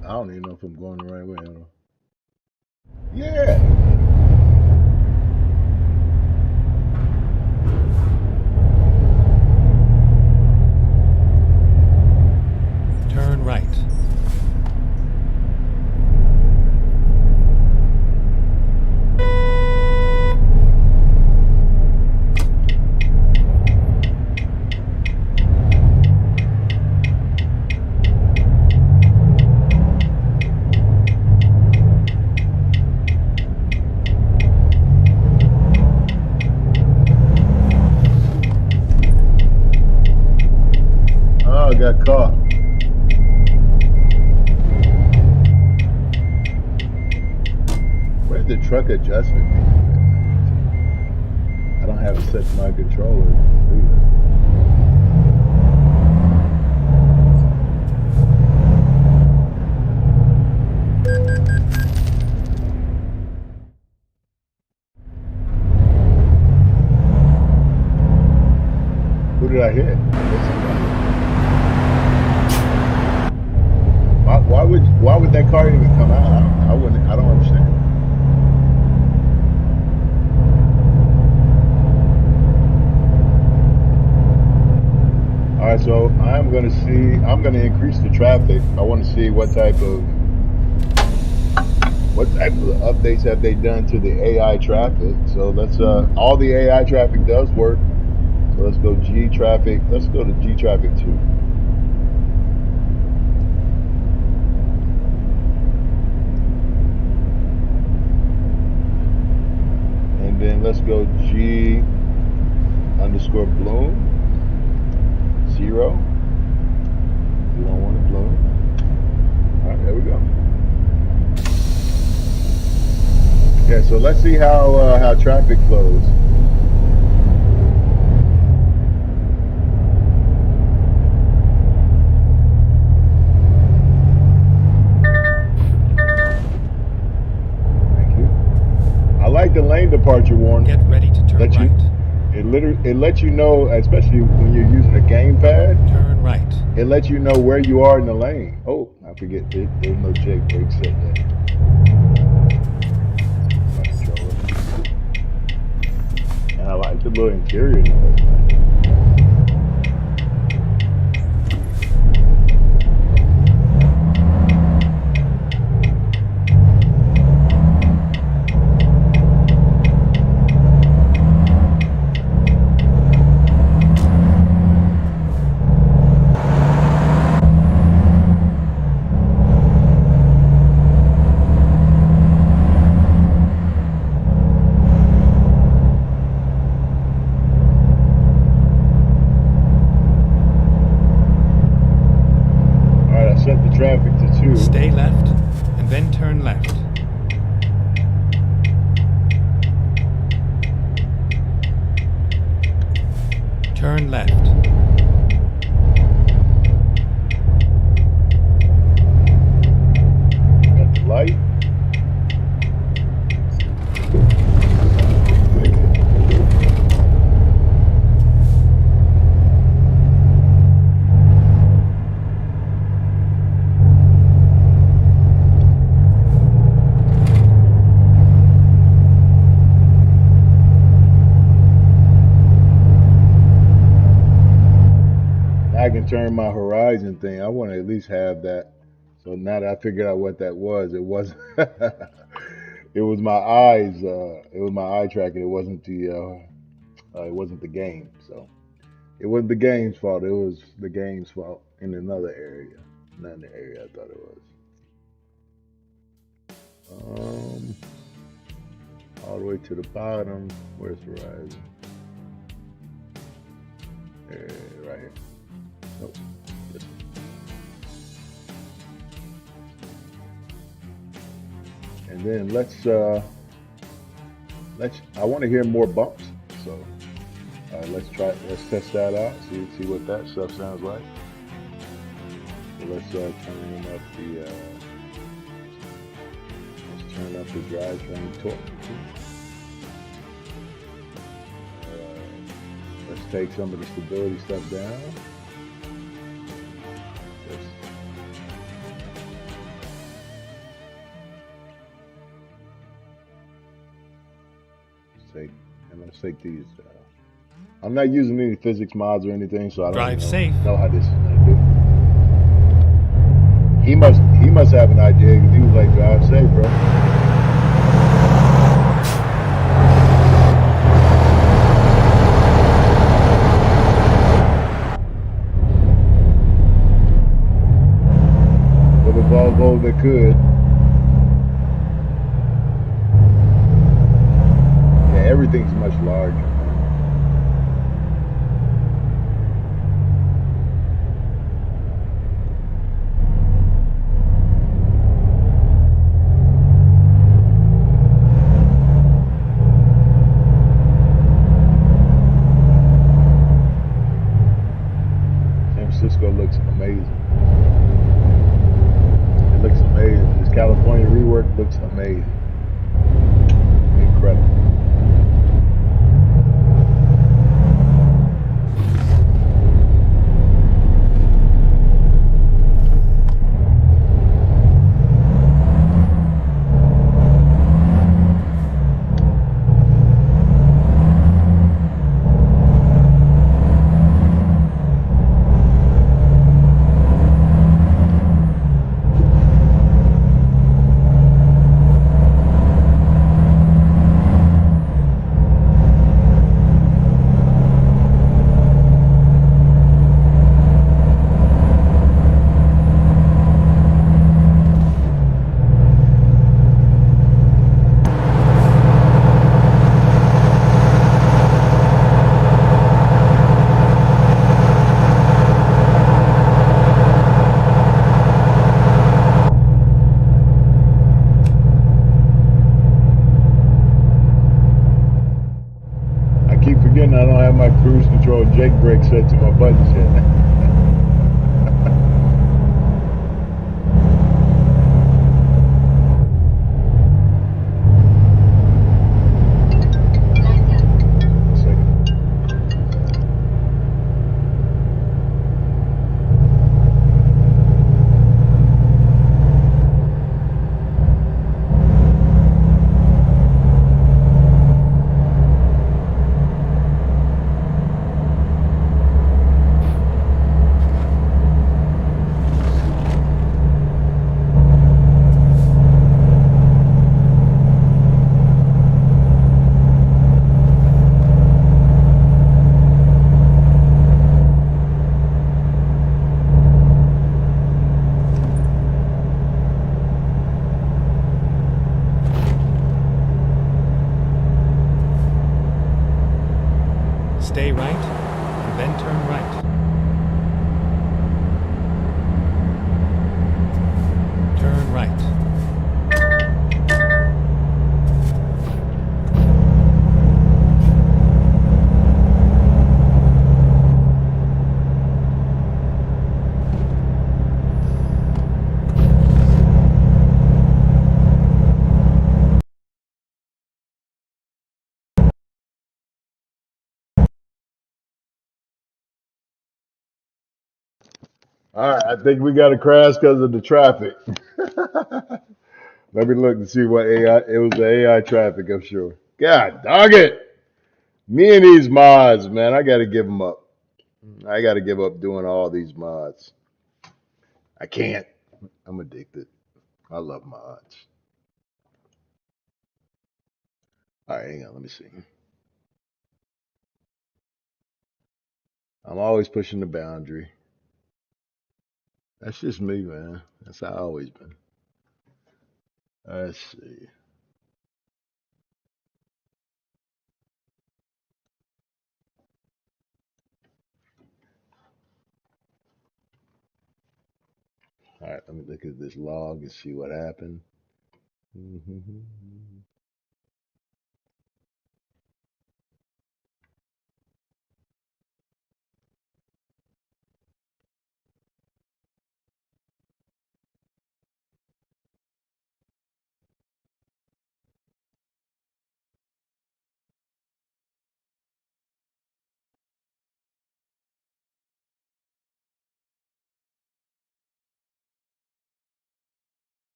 I don't even know if I'm going the right way. Yeah. Turn right. Oh, I got caught. Where's the truck adjustment? I don't have it set to my controller. Who did I hit? Why would that car even come out? I don't understand. All right, so I'm going to increase the traffic. I want to see what type of updates have they done to the AI traffic. So let's all the AI traffic does work. So let's go G traffic. Let's go to G traffic 2. And then let's go G underscore bloom 0. We don't want to bloom. All right, there we go. Yeah, so let's see how traffic flows. Thank you. I like the lane departure warning. Get ready to turn right. It lets you know, especially when you're using a gamepad. Turn right. It lets you know where you are in the lane. Oh, I forget. There's no jailbreak set there. And I like the little interior noise. traffic to 2. Stay left, and then turn left. Turn left. Got the light. I can turn my horizon thing. I want to at least have that. So now that I figured out what that was, it wasn't. It was my eyes. It was my eye tracking. It wasn't the. It wasn't the game. So it wasn't the game's fault. It was the game's fault in another area, not in the area I thought it was. All the way to the bottom. Where's horizon? There, right here. Nope. This one. And then I want to hear more bumps. So let's test that out. See what that stuff sounds like. So let's turn up the drivetrain torque. Let's take some of the stability stuff down. Let's take these. I'm not using any physics mods or anything, so I don't know how this is gonna do. He must have an idea because he was like, drive safe, bro. With a Volvo that could. Everything's much larger. San Francisco looks amazing. It looks amazing. This California rework looks amazing. Incredible. I don't have my cruise control Jake brake set to my buttons yet. All right, I think we got a crash because of the traffic. Let me look and see what AI. It was the AI traffic, I'm sure. God dog it! Me and these mods, man, I got to give them up. I got to give up doing all these mods. I can't. I'm addicted. I love mods. All right, hang on. Let me see. I'm always pushing the boundary. That's just me, man. That's how I always been. Let's see. All right, let me look at this log and see what happened.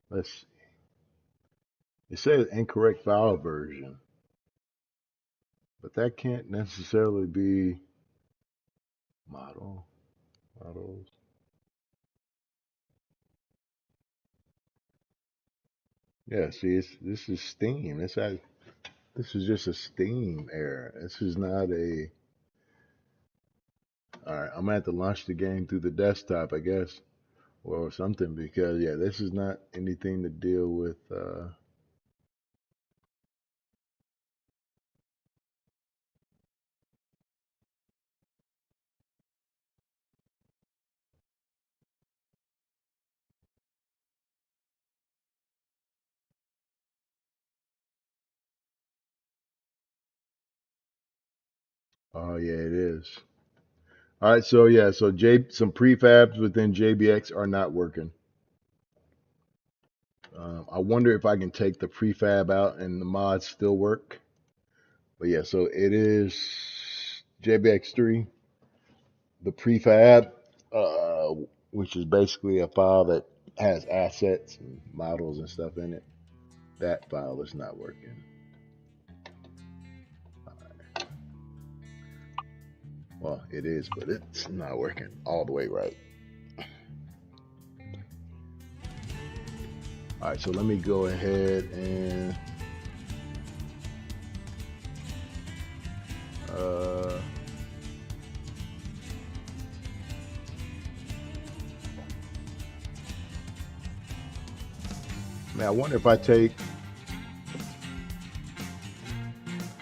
Let's see. It says incorrect file version, but that can't necessarily be models. Yeah, see, this is Steam. This is just a Steam error. This is not a. All right, I'm gonna have to launch the game through the desktop, I guess, or something, because yeah, this is not anything to deal with. Oh yeah, it is. All right, so yeah, so some prefabs within JBX are not working. I wonder if I can take the prefab out and the mods still work. But yeah, so it is JBX3, the prefab, uh, which is basically a file that has assets and models and stuff in it. That file is not working. Well, it is, but it's not working all the way right. All right, so let me go ahead and man, I wonder if I take.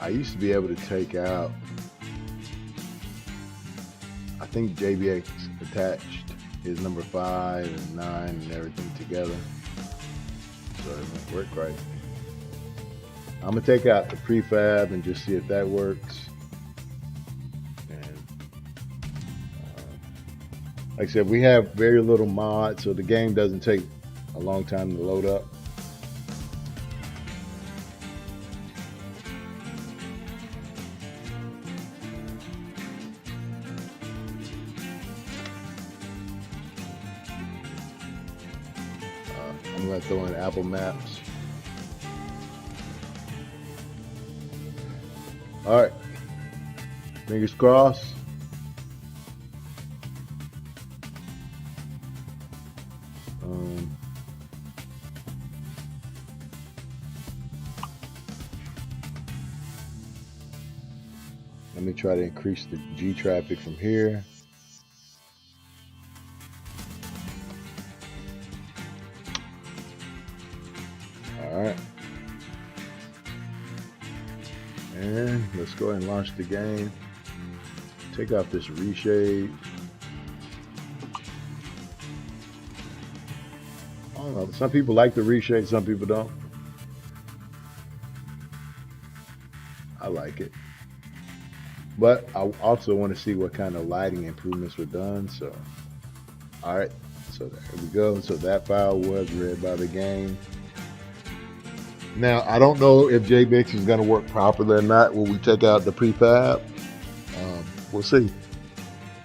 I used to be able to take out. I think JBX attached is number 5 and 9 and everything together, so it won't work right. I'm gonna take out the prefab and just see if that works. And like I said, we have very little mod, so the game doesn't take a long time to load up. I'm gonna throw in Apple Maps. All right, fingers crossed. Let me try to increase the G traffic from here. All right. And let's go ahead and launch the game. take off this reshade. I don't know. Some people like the reshade, some people don't. I like it. But I also want to see what kind of lighting improvements were done. So, all right. So there we go. So that file was read by the game. Now, I don't know if JBX is going to work properly or not when we take out the prefab. We'll see.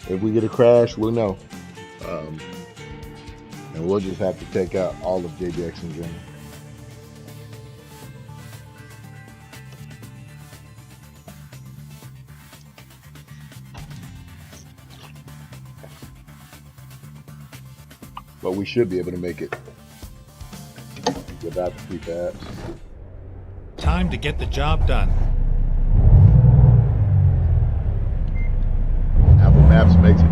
If we get a crash, we'll know. And we'll just have to take out all of JBX in general. But we should be able to make it without the prefabs. Time to get the job done. Apple Maps makes it.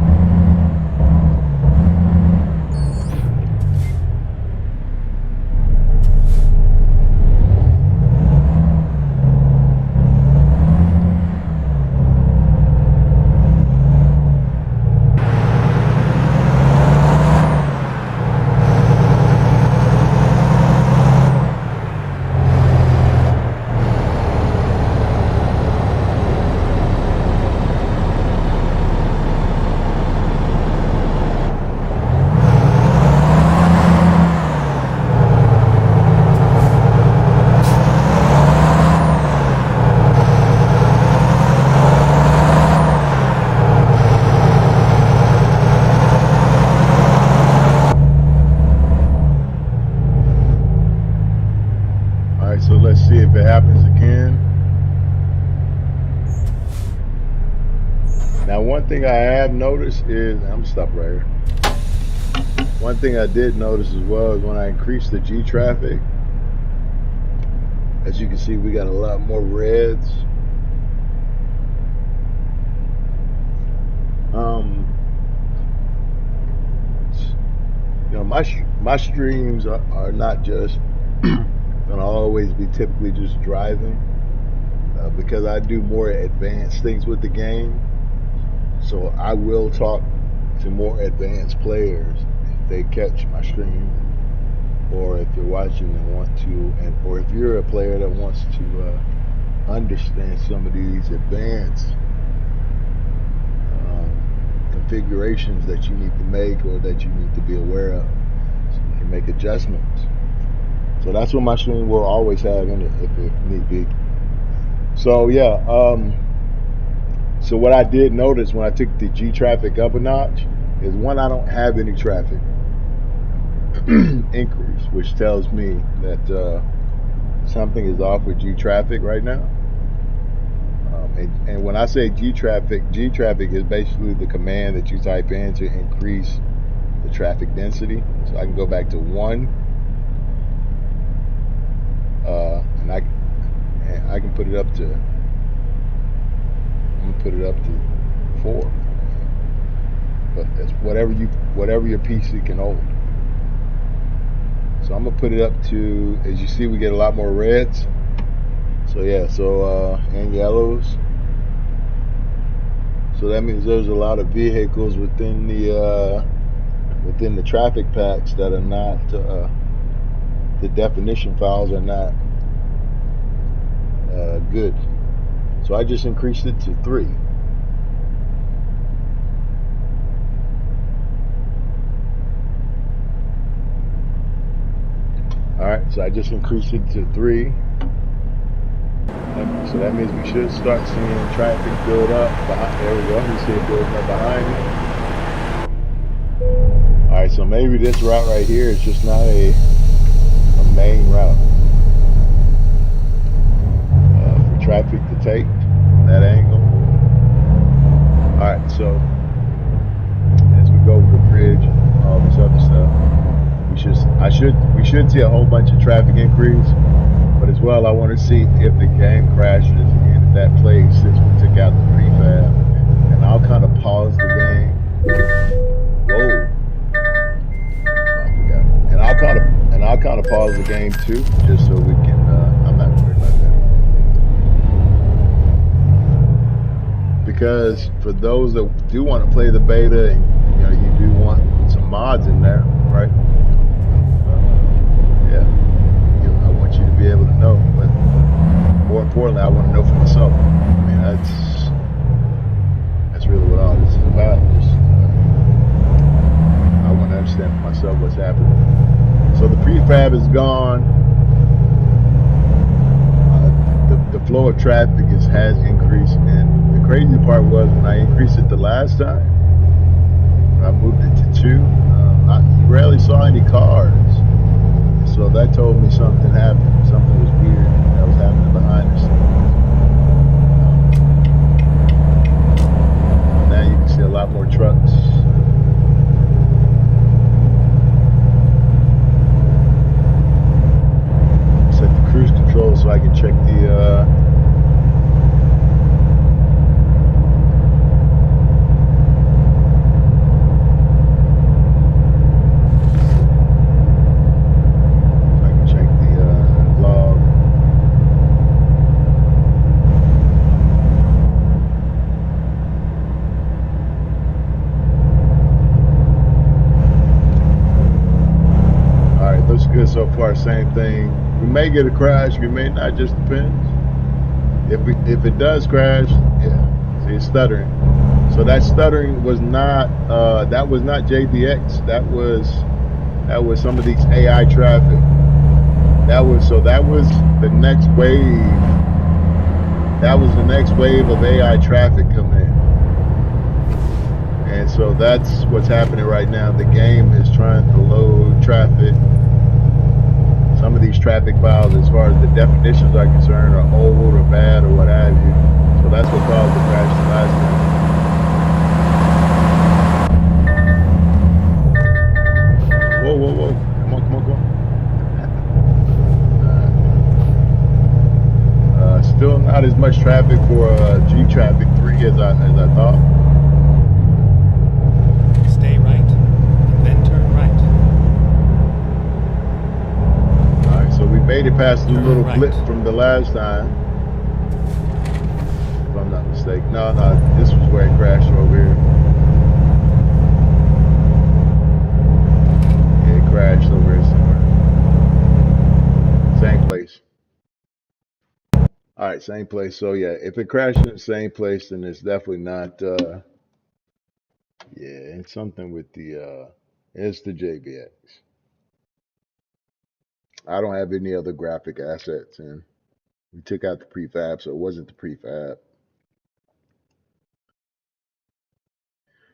So let's see if it happens again. Now, one thing I have noticed is, I'm gonna stop right here. One thing I did notice as well is when I increased the G traffic, as you can see, we got a lot more reds. You know, my streams are not just gonna always be typically just driving, because I do more advanced things with the game. So I will talk to more advanced players if they catch my stream, or if they're watching and want to, or if you're a player that wants to understand some of these advanced configurations that you need to make or that you need to be aware of, so you can make adjustments. So that's what my stream will always have in it if it need be. So yeah, so what I did notice when I took the G traffic up a notch is, one, I don't have any traffic increase, which tells me that something is off with G traffic right now. And when I say G traffic is basically the command that you type in to increase the traffic density. So I can go back to 1. And I can put it up to, I'm gonna put it up to 4, but that's whatever your PC can hold. So I'm gonna put it up to, as you see, we get a lot more reds. So yeah, and yellows. So that means there's a lot of vehicles within the traffic patch that are not, the definition files are not good. So I just increased it to 3. Alright, so I just increased it to 3. So that means we should start seeing traffic build up. There we go. You see it building up behind me. Alright, so maybe this route right here is just not a main route for traffic to take that angle. Alright, so as we go over the bridge and all this other stuff, we should see a whole bunch of traffic increase. But as well, I want to see if the game crashes in that place since we took out the prefab. And I'll kind of pause the game. Whoa. Oh my God. And I'll kind of pause the game too, just so we can, I'm not worried about that. because for those that do want to play the beta, and you do want some mods in there, right? Yeah, I want you to be able to know, but more importantly, I want to know for myself. I mean, that's really what all this is about. Just I want to understand for myself what's happening. So the prefab is gone. The flow of traffic has increased, and the crazy part was when I increased it the last time, when I moved it to 2, I rarely saw any cars. So that told me something happened. Something was weird that was happening behind the scenes. Now you can see a lot more trucks. Set the cruise control so I can check the log. All right, looks good so far. Same thing. We may get a crash. We may not. Just depends. If it does crash, yeah. See, it's stuttering. So that stuttering was not JBX. That was some of these AI traffic. That was the next wave. That was the next wave of AI traffic coming in. And so that's what's happening right now. The game is trying to load traffic. Some of these traffic files, as far as the definitions are concerned, are old or bad or what have you. So that's what caused the crash the last time. Whoa, whoa, whoa. Come on. Still not as much traffic for G Traffic 3 as I thought. Stay right, and then turn right. Alright, so we made it past the little blip from the last time. If I'm not mistaken. No, this was where it crashed over here. Yeah, it crashed over here somewhere. Same place. Alright, same place. So yeah, if it crashed in the same place, then it's definitely not yeah, it's something with the it's the JBX. I don't have any other graphic assets, and we took out the prefab, so it wasn't the prefab.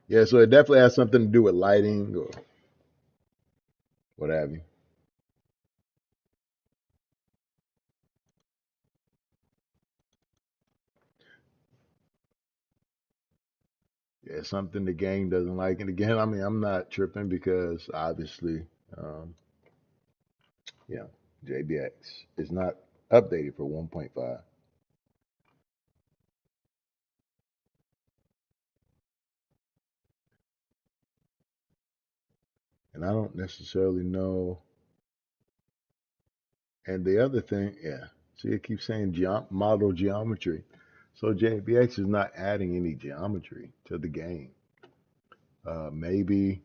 Yeah, so it definitely has something to do with lighting or what have you. Yeah, something the game doesn't like. And again, I mean, I'm not tripping because obviously, um, yeah, JBX is not updated for 1.5. And I don't necessarily know. And the other thing, yeah, see, it keeps saying model geometry. So JBX is not adding any geometry to the game. Maybe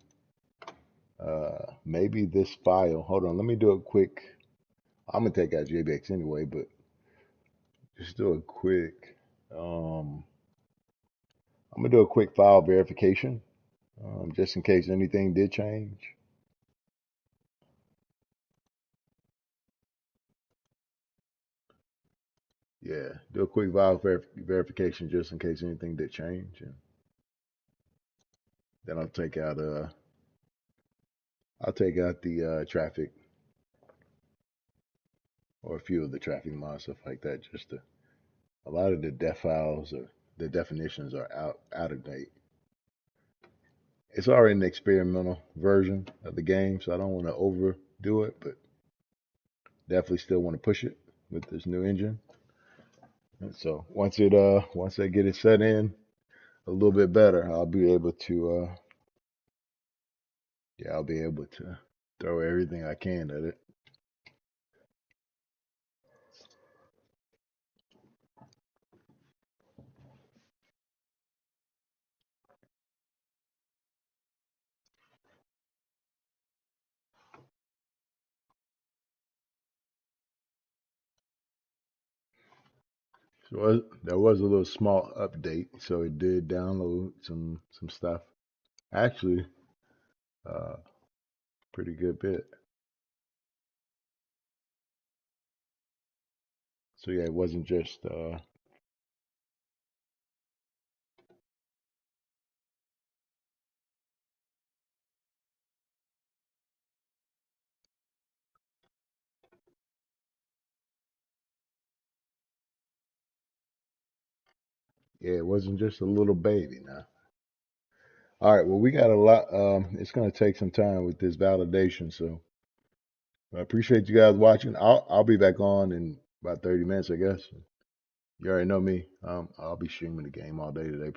maybe this file. Hold on, let me do a quick. I'm gonna take out JBX anyway, but just do a quick. I'm gonna do a quick file verification, just in case anything did change. Yeah, do a quick file verification just in case anything did change, and then I'll take out the traffic or a few of the traffic mods, stuff like that. Just to, a lot of the def files or the definitions are out of date. It's already an experimental version of the game, so I don't want to overdo it, but definitely still want to push it with this new engine. And so once I get it set in a little bit better, I'll be able to I'll be able to throw everything I can at it. So there was a little small update, so it did download some stuff. Actually, pretty good bit. So yeah, it wasn't just it wasn't just a little baby now. All right, well we got a lot. It's gonna take some time with this validation, so I appreciate you guys watching. I'll be back on in about 30 minutes, I guess. You already know me. I'll be streaming the game all day today.